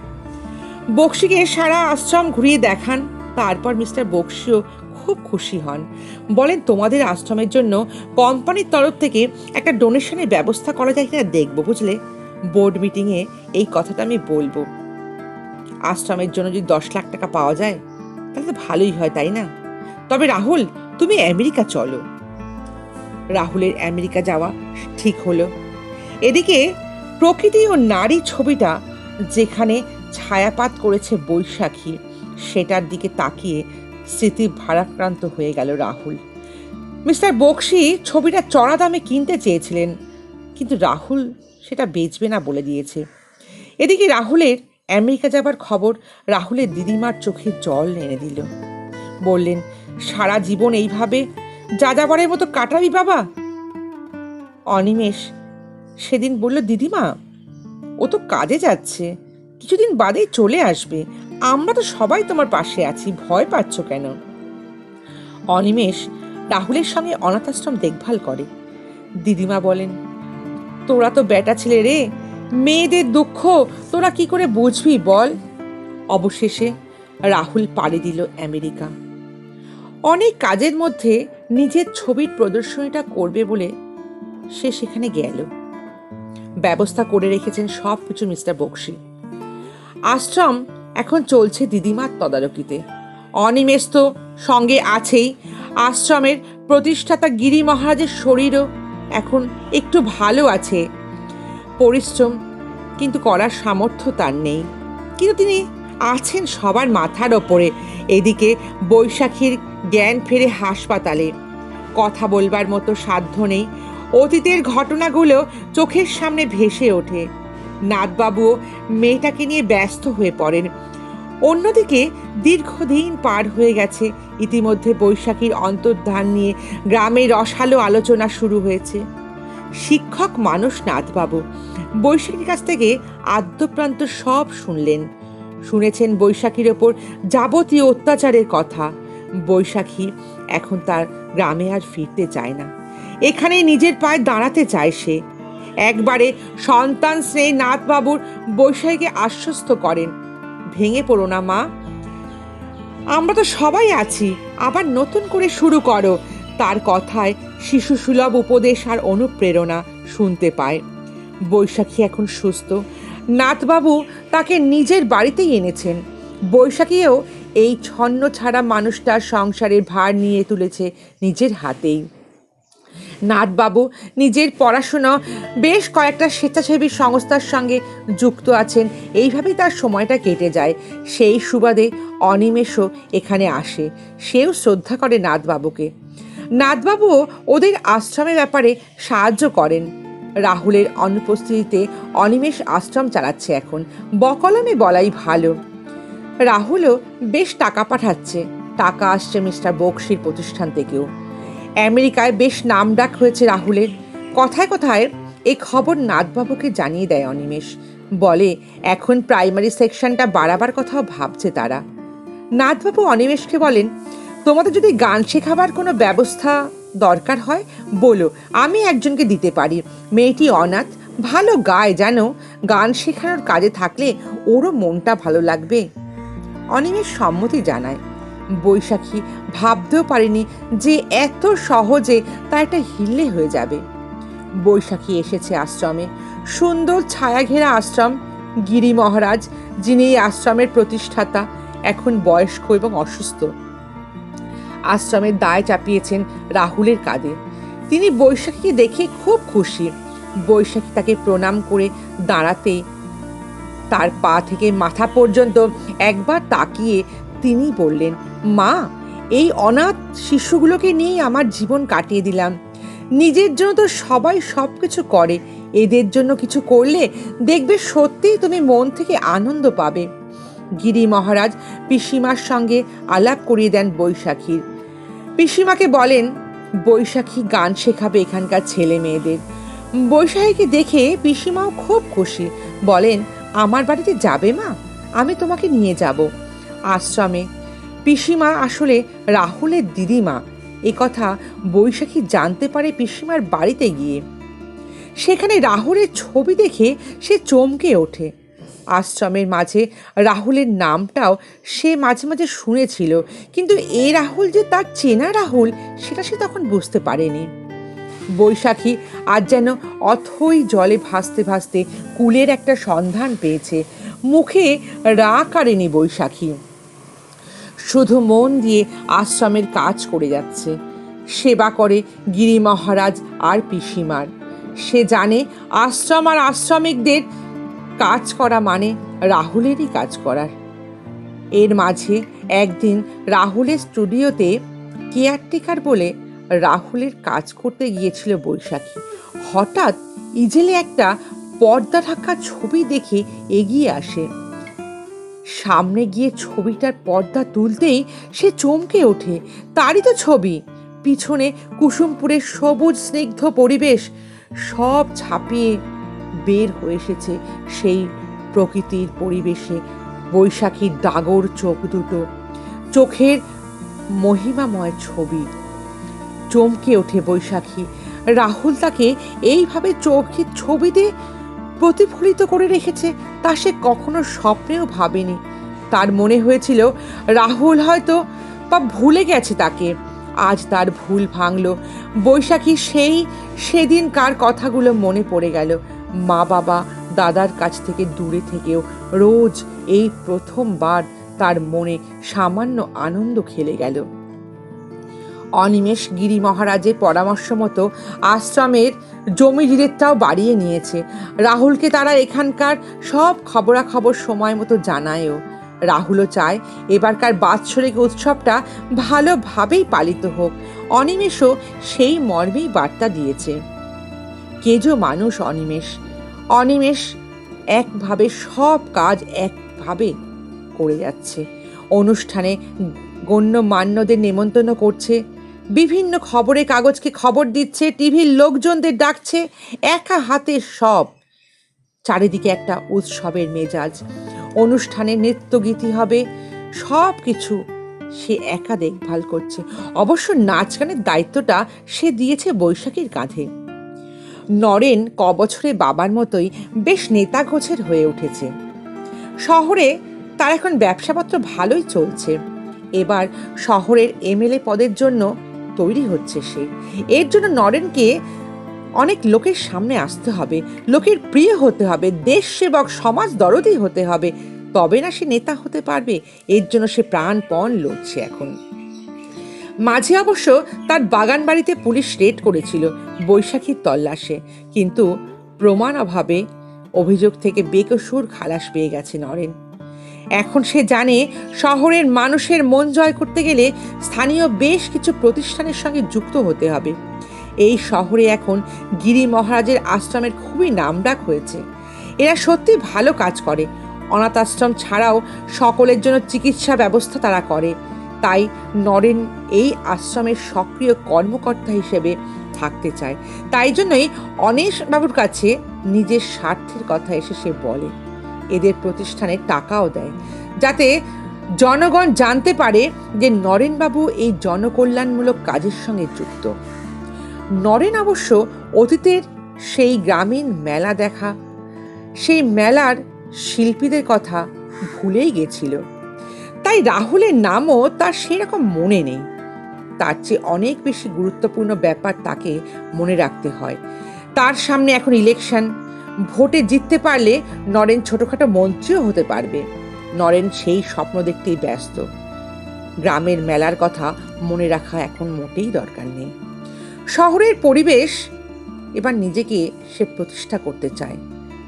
বক্সিকে সারা আশ্রম ঘুরিয়ে দেখান। তারপর মিস্টার বক্সিও খুব খুশি হন। বলেন তোমাদের আশ্রমের জন্য কোম্পানির তরফ থেকে একটা ডোনেশনের ব্যবস্থা করা যায় কিনা দেখবো, বুঝলে। বোর্ড মিটিংয়ে এই কথাটা আমি বলবো। আশ্রমের জন্য যদি 10 লাখ টাকা পাওয়া যায় তাহলে তো ভালোই হয়, তাই না? তবে রাহুল, তুমি আমেরিকা চলো। রাহুলের আমেরিকা যাওয়া ঠিক হলো। এদিকে প্রকৃতি ও নারী ছবিটা যেখানে ছায়াপাত করেছে বৈশাখী, সেটার দিকে তাকিয়ে স্মৃতি ভারাক্রান্ত হয়ে গেল রাহুল। মিস্টার বক্সি ছবিটা চড়া দামে কিনতে চেয়েছিলেন, কিন্তু রাহুল সেটা বেচবে না বলে দিয়েছে। এদিকে রাহুলের আমেরিকা যাবার খবর রাহুলের দিদিমার চোখে জল এনে দিল। বললেন, সারা জীবন এইভাবে যাযাবরের মতো কাটাবি বাবা? অনিমেষ সেদিন বলল, দিদিমা ও তো কাজে যাচ্ছে, কিছুদিন বাদেই চলে আসবে, আমরা তো সবাই তোমার পাশে আছি, ভয় পাচ্ছ কেন? অনিমেষ রাহুলের সঙ্গে অনাথ আশ্রম দেখভাল করে। দিদিমা বলেন, তোরা তো বেটা ছেলে রে, মেয়েদের দুঃখ তোরা কি করে বুঝবি বল? অবশেষে রাহুল পাড়ি দিল আমেরিকা। অনেক কাজের মধ্যে নিজের ছবির প্রদর্শনীটা করবে বলে সে সেখানে গেল। ব্যবস্থা করে রেখেছেন সব কিছু মিস্টার বক্সি। আশ্রম এখন চলছে দিদিমার তদারকিতে। অনিমেষ তো সঙ্গে আছেই। আশ্রমের প্রতিষ্ঠাতা গিরি মহারাজের শরীরও এখন একটু ভালো আছে। পরিশ্রম কিন্তু করার সামর্থ্য তার নেই, কিন্তু তিনি আছেন সবার মাথার ওপরে। এদিকে বৈশাখীর জ্ঞান ফেরে হাসপাতালে, কথা বলবার মতো সাধ্য নেই। অতীতের ঘটনাগুলো চোখের সামনে ভেসে ওঠে। নাথবাবুও মেয়েটাকে নিয়ে ব্যস্ত হয়ে পড়েন। অন্যদিকে দীর্ঘদিন পার হয়ে গেছে, ইতিমধ্যে বৈশাখীর অন্তর্ধান নিয়ে গ্রামে রসালো আলোচনা শুরু হয়েছে। শিক্ষক মানুষ নাথবাবু বৈশাখীর কাছ থেকে আদ্যপ্রান্ত সব শুনেছেন বৈশাখীর ওপর যাবতীয় অত্যাচারের কথা। বৈশাখী এখন তার গ্রামে আর ফিরতে চায় না, এখানেই নিজের পায়ে দাঁড়াতে চায় সে। একবারে সন্তান স্নেহ নাথবাবুর বৈশাখীকে আশ্বস্ত করেন, ভেঙে পড়ো না মা, আমরা তো সবাই আছি, আবার নতুন করে শুরু করো। তার কথায় শিশুসুলভ উপদেশ আর অনুপ্রেরণা শুনতে পায়। বৈশাখী এখন সুস্থ। নাথবাবু তাকে নিজের বাড়িতেই এনেছেন। বৈশাখীও এই ছন্ন ছাড়া মানুষটার সংসারের ভার নিয়ে তুলেছে নিজের হাতেই। নাথবাবু নিজের পড়াশোনা, বেশ কয়েকটা স্বেচ্ছাসেবী সংস্থার সঙ্গে যুক্ত আছেন। এইভাবেই তার সময়টা কেটে যায়। সেই সুবাদে অনিমেষও এখানে আসে, সেও শ্রদ্ধা করে নাথবাবুকে। নাথবাবুও ওদের আশ্রমের ব্যাপারে সাহায্য করেন। রাহুলের অনুপস্থিতিতে অনিমেষ আশ্রম চালাচ্ছে এখন, বকলমে বলাই ভালো। রাহুলও বেশ টাকা পাঠাচ্ছে, টাকা আসছে মিস্টার বক্সির প্রতিষ্ঠান থেকেও। আমেরিকায় বেশ নামডাক হয়েছে রাহুলের। কথায় কথায় এই খবর নাথবাবুকে জানিয়ে দেয় অনিমেষ। বলে এখন প্রাইমারি সেকশনটা বাড়াবার কথাও ভাবছে তারা। নাথবাবু অনিমেষকে বলেন, তোমাদের যদি গান শেখাবার কোনো ব্যবস্থা দরকার হয় বলো, আমি একজনকে দিতে পারি। মেয়েটি অনাথ, ভালো গায়, জানো, গান শেখানোর কাজে থাকলে ওরও মনটা ভালো লাগবে। অনিমেষ সম্মতি জানায়। বৈশাখী ভাবতেও পারেনি যে এত সহজে তা একটা হিল্লে হয়ে যাবে। বৈশাখী এসেছে আশ্রমে, সুন্দর ছায়া ঘেরা আশ্রম। গিরি মহারাজ, যিনি এই আশ্রমের প্রতিষ্ঠাতা, এখন বয়স্ক এবং অসুস্থ। আশ্রমের দায় চাপিয়েছেন রাহুলের কাঁধে। তিনি বৈশাখীকে দেখে খুব খুশি। বৈশাখী তাকে প্রণাম করে দাঁড়াতে তার পা থেকে মাথা পর্যন্ত একবার তাকিয়ে তিনি বললেন, মা, এই অনাথ শিশুগুলোকে নিয়েই আমার জীবন কাটিয়ে দিলাম। নিজের জন্য তো সবাই সব কিছু করে, এদের জন্য কিছু করলে দেখবে সত্যিই তুমি মন থেকে আনন্দ পাবে। গিরি মহারাজ পিসিমার সঙ্গে আলাপ করিয়ে দেন বৈশাখীর। পিসিমাকে বলেন বৈশাখী গান শেখাবে এখানকার ছেলে মেয়েদের। বৈশাখীকে দেখে পিসিমাও খুব খুশি, বলেন, আমার বাড়িতে যাবে মা, আমি তোমাকে নিয়ে যাব আশ্রমে। পিসিমা আসলে রাহুলের দিদিমা, এ কথা বৈশাখী জানতে পারে পিসিমার বাড়িতে গিয়ে। সেখানে রাহুলের ছবি দেখে সে চমকে ওঠে। আশ্রমের মাঝে রাহুলের নামটাও সে মাঝে মাঝে শুনেছিল, কিন্তু এ রাহুল যে তার চেনা রাহুল সেটা সে তখন বুঝতে পারেনি। বৈশাখী আজ যেন অথই জলে ভাসতে ভাসতে কুলের একটা সন্ধান পেয়েছে। মুখে রাগ কাড়েনি বৈশাখী, শুধু মন দিয়ে আশ্রমের কাজ করে যাচ্ছে। সেবা করে গিরি মহারাজ আর পিসিমার। সে জানে আশ্রম আর আশ্রমিকদের কাজ করা মানে রাহুলেরই কাজ করার। এর মাঝে একদিন রাহুলের স্টুডিওতে কেয়ারটেকার বলে রাহুলের কাজ করতে গিয়েছিল বৈশাখী। হঠাৎ ইজেলে একটা পর্দা ঢাকা ছবি দেখে এগিয়ে আসে। সামনে গিয়ে ছবিটার পর্দা তুলতেই সে চমকে ওঠে। তারই তো ছবি। পিছনে কুসুমপুরের সবুজ স্নিগ্ধ পরিবেশ সব ছাপিয়ে বের হয়ে এসেছে সেই প্রকৃতির পরিবেশে। বৈশাখীর ডাগর চোখ দুটো, চোখের মহিমাময় ছবি। চমকে ওঠে বৈশাখী। রাহুল তাকে এইভাবে চোখের ছবিতে প্রতিফলিত করে রেখেছে তা সে কখনো স্বপ্নেও ভাবেনি। তার মনে হয়েছিল রাহুল হয়তো বা ভুলে গেছে তাকে। আজ তার ভুল ভাঙল। বৈশাখী সেদিনকার কথাগুলো মনে পড়ে গেল। মা বাবা দাদার কাছ থেকে দূরে থেকেও রোজ এই প্রথমবার তার মনে সামান্য আনন্দ খেলে গেল। অনিমেষ গিরি মহারাজের পরামর্শ মতো আশ্রমের জমি ডিরেক্টটাও বাড়িয়ে নিয়েছে। রাহুলকে তারা এখানকার সব খবরাখবর সময় মতো জানায়ও। রাহুলও চায় এবারকার বাৎসরিক উৎসবটা ভালোভাবেই পালিত হোক। অনিমেষও সেই মর্মেই বার্তা দিয়েছে। কেজো মানুষ অনিমেষ একভাবে সব কাজ একভাবে করে যাচ্ছে। অনুষ্ঠানে গণ্যমান্যদের নেমন্তন্ন করছে, বিভিন্ন খবরের কাগজকে খবর দিচ্ছে, টিভির লোকজনদের ডাকছে, একা হাতে সব। চারিদিকে একটা উৎসবের মেজাজ। অনুষ্ঠানে নৃত্যগীতি হবে, সব কিছু সে একা দেখভাল করছে। অবশ্য নাচ গানের দায়িত্বটা সে দিয়েছে বৈশাখীর কাঁধে। নরেন কবছরে বাবার মতোই বেশ নেতা গোছের হয়ে উঠেছে। শহরে তার এখন ব্যবসাপত্র ভালোই চলছে। এবার শহরের এমএলএ পদের জন্য তৈরি হচ্ছে সে। এর জন্য নরেনকে অনেক লোকের সামনে আসতে হবে, লোকের প্রিয় হতে হবে, দেশ সেবক সমাজ দরদি হতে হবে, তবে না সে নেতা হতে পারবে। এর জন্য সে প্রাণপণ লড়ছে এখন। মাঝে অবশ্য তার বাগান বাড়িতে পুলিশ রেড করেছিল বৈশাখীর তল্লাশে, কিন্তু প্রমাণ অভাবে অভিযোগ থেকে বেকসুর খালাস পেয়ে গেছে নরেন। এখন সে জানে শহরের মানুষের মন জয় করতে গেলে স্থানীয় বেশ কিছু প্রতিষ্ঠানের সঙ্গে যুক্ত হতে হবে। এই শহরে এখন গিরি মহারাজের আশ্রমের খুবই নামডাক হয়েছে। এরা সত্যি ভালো কাজ করে। অনাথ আশ্রম ছাড়াও সকলের জন্য চিকিৎসা ব্যবস্থা তারা করে। তাই নরেন এই আশ্রমের সক্রিয় কর্মকর্তা হিসেবে থাকতে চায়। তাই জন্যই অনিশ বাবুর কাছে নিজের স্বার্থের কথা এসে সে বলে। এদের প্রতিষ্ঠানে টাকাও দেয়, যাতে জনগণ জানতে পারে যে নরেনবাবু এই জনকল্যাণমূলক কাজের সঙ্গে যুক্ত। নরেন অবশ্য অতীতের সেই গ্রামীণ মেলা দেখা, সেই মেলার শিল্পীদের কথা ভুলেই গেছিল। তাই রাহুলের নামও তার সেরকম মনে নেই। তার চেয়ে অনেক বেশি গুরুত্বপূর্ণ ব্যাপার তাকে মনে রাখতে হয়। তার সামনে এখন ইলেকশন। ভোটে জিততে পারলে নরেন ছোটখাটো মন্ত্রীও হতে পারবে। নরেন সেই স্বপ্ন দেখতেই ব্যস্ত। গ্রামের মেলার কথা মনে রাখা এখন মোটেই দরকার নেই। শহরের পরিবেশ এবার নিজেকে সে প্রতিষ্ঠা করতে চায়।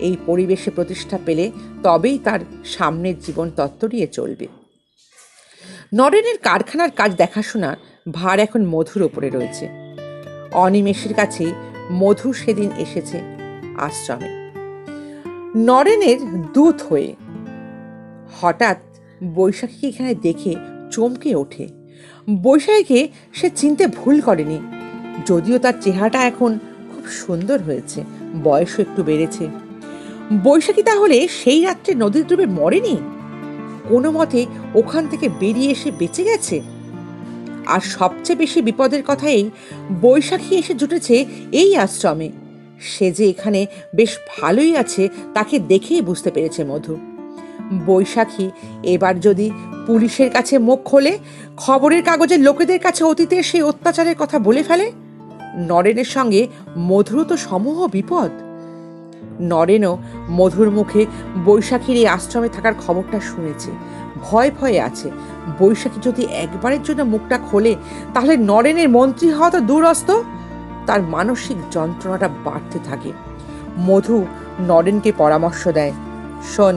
এই পরিবেশে প্রতিষ্ঠা পেলে তবেই তার সামনের জীবন তত্ত্বরিয়ে চলবে। নরেনের কারখানার কাজ দেখাশোনার ভার এখন মধুর ওপরে রয়েছে। অনিমেষের কাছে মধু সেদিন এসেছে আশ্রমে নরেনের দূত হয়ে। হঠাৎ বৈশাখীকে এখানে দেখে চমকে ওঠে। বৈশাখীকে সে চিনতে ভুল করেনি, যদিও তার চেহারাটা এখন খুব সুন্দর হয়েছে, বয়সও একটু বেড়েছে। বৈশাখী তাহলে সেই রাত্রে নদীর ডুবে মরেনি, কোনো মতে ওখান থেকে বেরিয়ে এসে বেঁচে গেছে। আর সবচেয়ে বেশি বিপদের কথাই বৈশাখী এসে জুটেছে এই আশ্রমে। সে যে এখানে বেশ ভালোই আছে তাকে দেখেই বুঝতে পেরেছে মধু। বৈশাখী এবার যদি পুলিশের কাছে মুখ খোলে, খবরের কাগজের লোকেদের কাছে অতীতের সেই অত্যাচারের কথা বলে ফেলে, নরেনের সঙ্গে মধুরও তো সমূহ বিপদ। নরেনও মধুর মুখে বৈশাখীর এই আশ্রমে থাকার খবরটা শুনেছে, ভয়ে ভয়ে আছে। বৈশাখী যদি একবারের জন্য মুখটা খোলে, তাহলে নরেনের মন্ত্রী হওয়া তো দূরস্থ, তার মানসিক যন্ত্রণাটা বাড়তে থাকে। মধু নরেনকে পরামর্শ দেয়, শোন,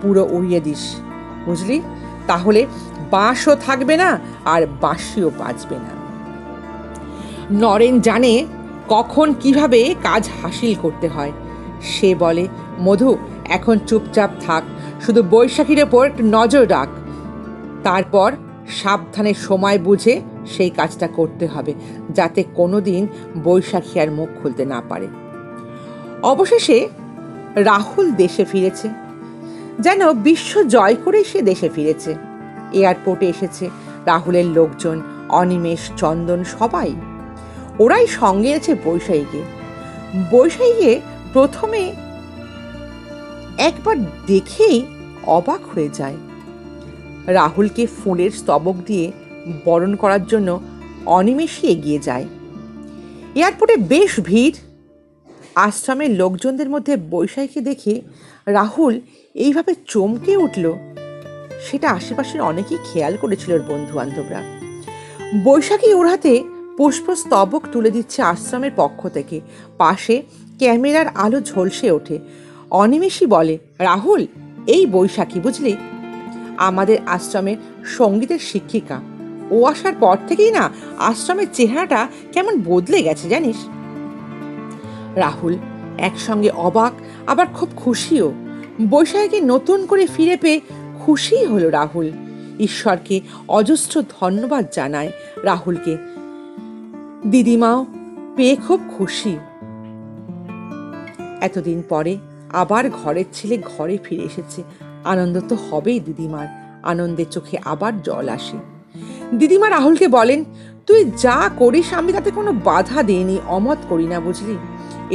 পুরো উড়িয়ে দিস, বুঝলি? তাহলে বাঁশও থাকবে না আর বাঁশিও বাজবে না। নরেন জানে কখন কিভাবে কাজ হাসিল করতে হয়। সে বলে, মধু, এখন চুপচাপ থাক, শুধু বৈশাখীর ওপর একটু নজর রাখ। তারপর সাবধানে সময় বুঝে সেই কাজটা করতে হবে, যাতে কোনোদিন বৈশাখী আর মুখ খুলতে না পারে। অবশেষে রাহুল দেশে ফিরেছে, যেন বিশ্ব জয় করেই সে দেশে ফিরেছে। এয়ারপোর্টে এসেছে রাহুলের লোকজন, অনিমেষ, চন্দন, সবাই। ওরাই সঙ্গে আছে বৈশাখীকে। বৈশাখীকে প্রথমে একবার দেখেই অবাক হয়ে যায়। রাহুলকে ফুলের স্তবক দিয়ে বরণ করার জন্য অনিমেষই এগিয়ে যায়। এয়ারপোর্টে বেশ ভিড়। আশ্রমের লোকজনদের মধ্যে বৈশাখীকে দেখে রাহুল এইভাবে চমকে উঠল, সেটা আশেপাশের অনেকেই খেয়াল করেছিল ওর বন্ধু বান্ধবরা। বৈশাখী ওর হাতে পুষ্পস্তবক তুলে দিচ্ছে আশ্রমের পক্ষ থেকে। পাশে ক্যামেরার আলো ঝলসে ওঠে। অনিমেষই বলে, রাহুল, এই বৈশাখী, বুঝলি, আমাদের আশ্রমের সঙ্গীতের শিক্ষিকা। ও আসার পর থেকেই না আশ্রমের চেহারাটা কেমন বদলে গেছে জানিস। রাহুল একসঙ্গে অবাক আবার খুব খুশিও। বৈশাখীকে নতুন করে ফিরে পেয়ে খুশি হলো রাহুল। ঈশ্বরকে অজস্র ধন্যবাদ জানায় রাহুলকে। দিদিমাও পেয়ে খুব খুশি। এতদিন পরে আবার ঘরের ছেলে ঘরে ফিরে এসেছে, আনন্দ তো হবেই দিদিমার। আনন্দের চোখে আবার জল আসে। দিদিমা রাহুলকে বলেন, তুই যা করিস আমি তাতে কোনো বাধা দেইনি, অমত করি না, বুঝলি।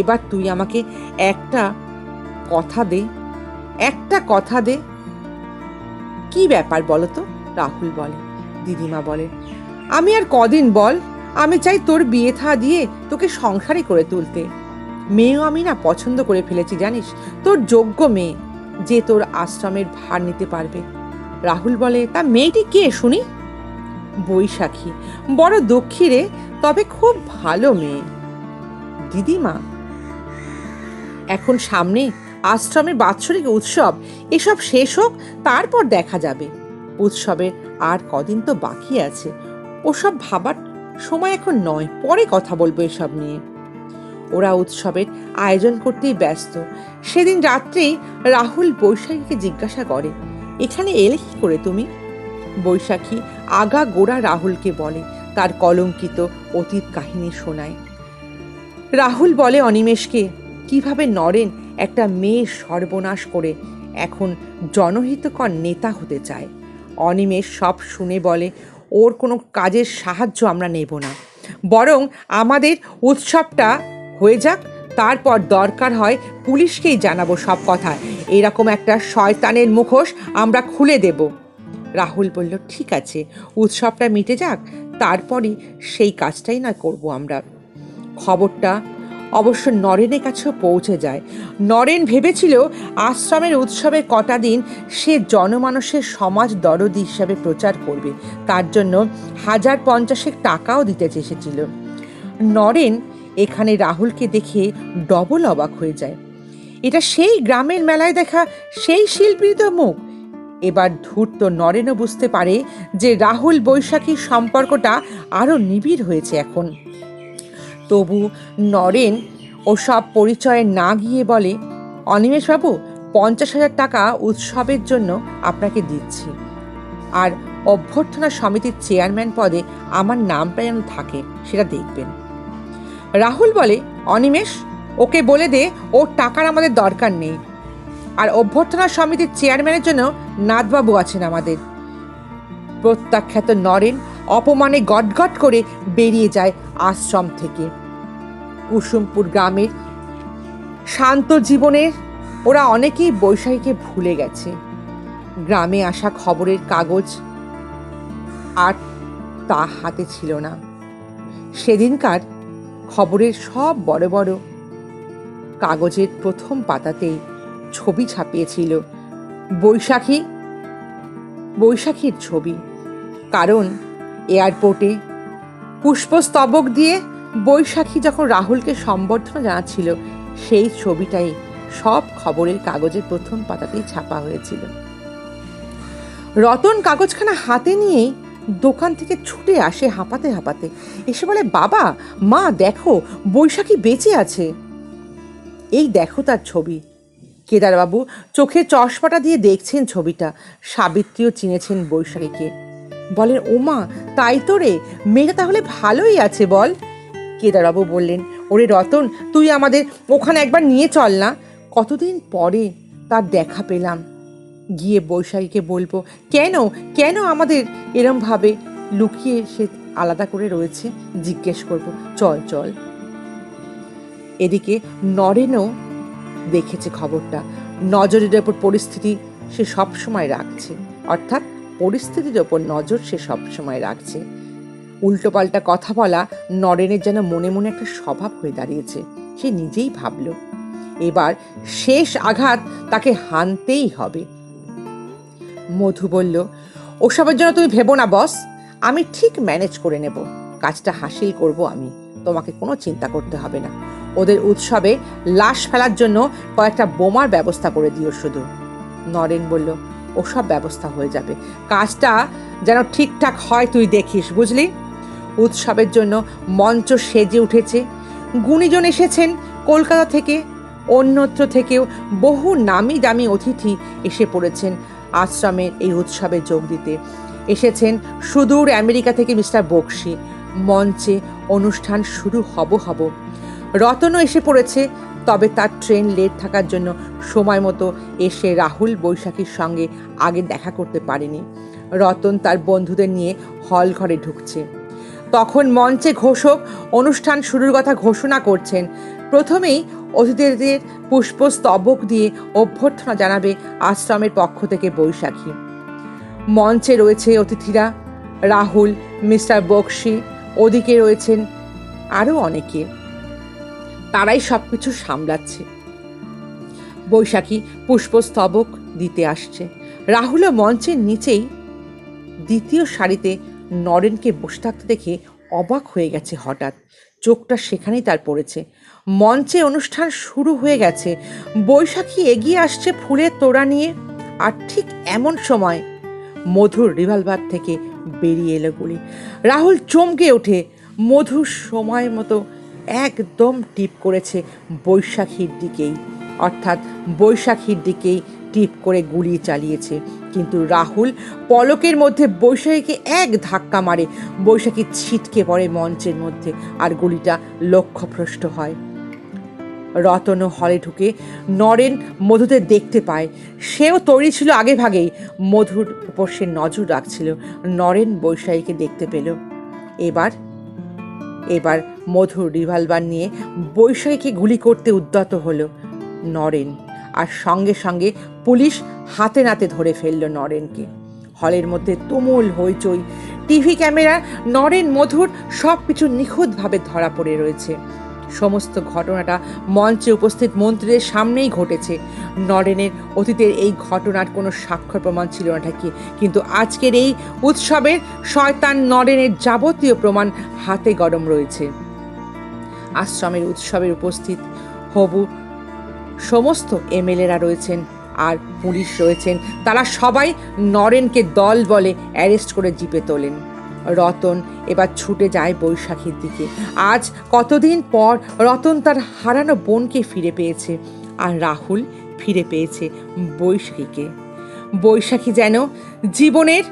এবার তুই আমাকে একটা কথা দে, একটা কথা দে। কি ব্যাপার বলো তো? রাহুল বলে। দিদিমা বলে, আমি আর কদিন বল, আমি চাই তোর বিয়ে থা দিয়ে তোকে সংসারী করে তুলতে। মেয়েও আমি না পছন্দ করে ফেলেছি জানিস, তোর যোগ্য মেয়ে, যে তোর আশ্রমের ভার নিতে পারবে। রাহুল বলে, তা মেয়েটি কে শুনি? বৈশাখী, বড় দুঃখী রে, তবে খুব ভালো মেয়ে। দিদিমা, এখন সামনে আশ্রমের বাৎসরিক উৎসব, এসব শেষ হোক, তারপর দেখা যাবে। উৎসবের আর কদিন তো বাকি আছে, ওসব ভাবার সময় এখন নয়, পরে কথা বলবো এসব নিয়ে। ওরা উৎসবের আয়োজন করতেই ব্যস্ত। সেদিন রাত্রেই রাহুল বৈশাখীকে জিজ্ঞাসা করে, এখানে এলে কি করে তুমি? বৈশাখী আগা গোড়া রাহুলকে বলে, তার কলঙ্কিত অতীত কাহিনী শোনায়। রাহুল বলে অনিমেষকে কিভাবে নরেন একটা মেয়ের সর্বনাশ করে এখন জনহিতকর নেতা হতে চায়। অনিমেষ সব শুনে বলে, ওর কোনো কাজের সাহায্য আমরা নেব না, বরং আমাদের উৎসবটা হয়ে যাক, তারপর দরকার হয় পুলিশকেই জানাবো সব কথা। এরকম একটা শয়তানের মুখোশ আমরা খুলে দেব। রাহুল বলল, ঠিক আছে, উৎসবটা মিটে যাক, তারপরই সেই কাজটাই না করব আমরা। খবরটা অবশ্য নরেনের কাছেও পৌঁছে যায়। নরেন ভেবেছিল আশ্রমের উৎসবের কটা দিন সে জনমানসের সমাজ দরদি হিসাবে প্রচার করবে, তার জন্য 1,050 টাকাও দিতে চেয়েছিল। নরেন এখানে রাহুলকে দেখে ডবল অবাক হয়ে যায়। এটা সেই গ্রামের মেলায় দেখা সেই শিল্পীর তো মুখ। এবার ধূর্ত নরেনও বুঝতে পারে যে রাহুল বৈশাখীর সম্পর্কটা আরো নিবিড় হয়েছে এখন। তবু নরেন ওসব পরিচয়ে না গিয়ে বলে, অনিমেষবাবু, 50,000 টাকা উৎসবের জন্য আপনাকে দিচ্ছি, আর অভ্যর্থনা সমিতির চেয়ারম্যান পদে আমার নামটা যেন থাকে সেটা দেখবেন। রাহুল বলে, অনিমেষ, ওকে বলে দে ওর টাকার আমাদের দরকার নেই, আর অভ্যর্থনা সমিতির চেয়ারম্যানের জন্য নাথবাবু আছেন আমাদের। প্রত্যাখ্যাত নরেন অপমানে গটগট করে বেরিয়ে যায় আশ্রম থেকে। কুসুমপুর গ্রামের শান্ত জীবনের ওরা অনেকেই বৈশাখীকে ভুলে গেছে। গ্রামে আসা খবরের কাগজ আর তা হাতে ছিল না। সেদিনকার খবরের সব বড় বড় কাগজের প্রথম পাতাতেই ছবি ছাপিয়েছিল বৈশাখীর ছবি। কারণ এয়ারপোর্টে পুষ্পস্তবক দিয়ে বৈশাখী যখন রাহুলকে সম্বর্ধনা জানাচ্ছিল, সেই ছবিটাই সব খবরের কাগজের প্রথম পাতাতেই ছাপা হয়েছিল। রতন কাগজখানা হাতে নিয়েই দোকান থেকে ছুটে আসে হাঁপাতে হাঁপাতে। এসে বলে, বাবা, মা, দেখো, বৈশাখী বেঁচে আছে। এই দেখো তার ছবি। কেদারবাবু চোখে চশমাটা দিয়ে দেখছেন ছবিটা। সাবিত্রীও চিনেছেন বৈশাখীকে। বলেন, ওমা, তাই তো রে, মেয়েটা তাহলে ভালোই আছে বল। কেদারবাবু বললেন, ওরে রতন, তুই আমাদের ওখানে একবার নিয়ে চল না। কতদিন পরে তার দেখা পেলাম। গিয়ে বৈশাখীকে বলবো কেন কেন আমাদের এরমভাবে লুকিয়ে সে আলাদা করে রয়েছে, জিজ্ঞেস করব। চল চল। এদিকে নরেনও দেখেছে খবরটা। নজরের ওপর পরিস্থিতি সে সবসময় রাখছে, অর্থাৎ পরিস্থিতির ওপর নজর সে সবসময় রাখছে। উল্টোপাল্টা কথা বলা নরেনের যেন মনে মনে একটা স্বভাব হয়ে দাঁড়িয়েছে। সে নিজেই ভাবল, এবার শেষ আঘাত তাকে হানতেই হবে। মধু বলল, ওসবের জন্য তুমি ভেবো না বস, আমি ঠিক ম্যানেজ করে নেব। কাজটা হাসিল করব আমি, তোমাকে কোনো চিন্তা করতে হবে না। ওদের উৎসবে লাশ ফেলার জন্য কয়েকটা বোমার ব্যবস্থা করে দিও শুধু। নরেন বলল, ওসব ব্যবস্থা হয়ে যাবে, কাজটা যেন ঠিকঠাক হয় তুই দেখিস, বুঝলি। উৎসবের জন্য মঞ্চ সেজে উঠেছে। গুণীজন এসেছেন কলকাতা থেকে, অন্যত্র থেকেও বহু নামি দামি অতিথি এসে পড়েছেন আশ্রমের এই উৎসবে যোগ দিতে। এসেছেন সুদূর আমেরিকা থেকে মিস্টার বক্সি। মঞ্চে অনুষ্ঠান শুরু হব। রতনও এসে পড়েছে, তবে তার ট্রেন লেট থাকার জন্য সময় মতো এসে রাহুল বৈশাখীর সঙ্গে আগে দেখা করতে পারেনি। রতন তার বন্ধুদের নিয়ে হল ঘরে ঢুকছে। তখন মঞ্চে ঘোষক অনুষ্ঠান শুরুর কথা ঘোষণা করছেন। প্রথমেই অতিথিদের পুষ্পস্তবক দিয়ে অভ্যর্থনা জানাবে আশ্রমের পক্ষ থেকে বৈশাখী। মঞ্চে রয়েছে অতিথিরা, রাহুল, মিস্টার বক্সি, ওদিকে রয়েছেন আরও অনেকে। তারাই সবকিছু সামলাচ্ছে। বৈশাখী পুষ্পস্তবক দিতে আসছে। রাহুলও মঞ্চের নিচেই দ্বিতীয় সারিতে নরেনকে বসে থাকতে দেখে অবাক হয়ে গেছে। হঠাৎ চোখটা সেখানেই তার পড়েছে। মঞ্চে অনুষ্ঠান শুরু হয়ে গেছে। বৈশাখী এগিয়ে আসছে ফুলের তোড়া নিয়ে। আর ঠিক এমন সময় মধুর রিভলভার থেকে বেরিয়ে এলো গুলি। রাহুল চমকে ওঠে। মধুর সময় মতো একদম টিপ করেছে বৈশাখীর দিকেই, অর্থাৎ বৈশাখীর দিকেই টিপ করে গুলি চালিয়েছে। কিন্তু রাহুল পলকের মধ্যে বৈশাখীকে এক ধাক্কা মারে। বৈশাখী ছিটকে পড়ে মঞ্চের মধ্যে, আর গুলিটা লক্ষ্যভ্রষ্ট হয়। রতনও হলে ঢুকে নরেন মধুদের দেখতে পায়। সেও তৈরি ছিল আগে ভাগেই। মধুর উপর সে নজর রাখছিল। নরেন বৈশাখীকে দেখতে পেল। এবার মধুর রিভলভার নিয়ে বৈশাখীকে গুলি করতে উদ্যত হলো নরেন, আর সঙ্গে সঙ্গে পুলিশ হাতে নাতে ধরে ফেলল নরেনকে। হলের মধ্যে তুমুল হইচই। টিভি ক্যামেরা নরেন মধুর সব কিছু নিখুঁতভাবে ধরা পড়ে রয়েছে। সমস্ত ঘটনাটা মঞ্চে উপস্থিত মন্ত্রীদের সামনেই ঘটেছে। নরেনের অতীতের এই ঘটনার কোনো স্বাক্ষর প্রমাণ ছিল না ঠিকই, কিন্তু আজকের এই উৎসবের শয়তান নরেনের যাবতীয় প্রমাণ হাতে গরম রয়েছে। আশ্রমের উৎসবের উপস্থিত হবু সমস্ত এমএলএরা রয়েছেন, আর পুলিশ রয়েছেন। তারা সবাই নরেনকে দল বলে অ্যারেস্ট করে জিপে তোলেন। রতন এবার ছুটে যায় বৈশাখীর দিকে। আজ কতদিন পর রতন তার হারানো বোনকে ফিরে পেয়েছে, আর রাহুল ফিরে পেয়েছে বৈশাখীকে। বৈশাখী যেন জীবনের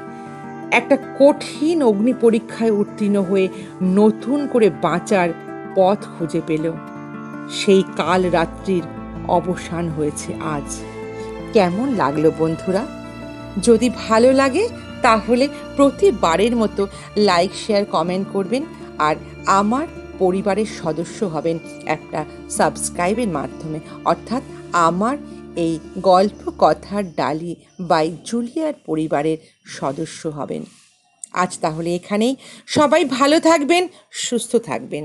একটা কঠিন অগ্নি পরীক্ষায় উত্তীর্ণ হয়ে নতুন করে বাঁচার পথ খুঁজে পেল। সেই কাল রাত্রির অবসান হয়েছে আজ। কেমন লাগলো বন্ধুরা? যদি ভালো লাগে তাহলে প্রতিবারের মতো লাইক, শেয়ার, কমেন্ট করবেন, আর আমার পরিবারের সদস্য হবেন একটা সাবস্ক্রাইবের মাধ্যমে, অর্থাৎ আমার এই গল্প কথার ডালি বাই জুলিয়ার পরিবারের সদস্য হবেন। আজ তাহলে এখানেই। সবাই ভালো থাকবেন, সুস্থ থাকবেন।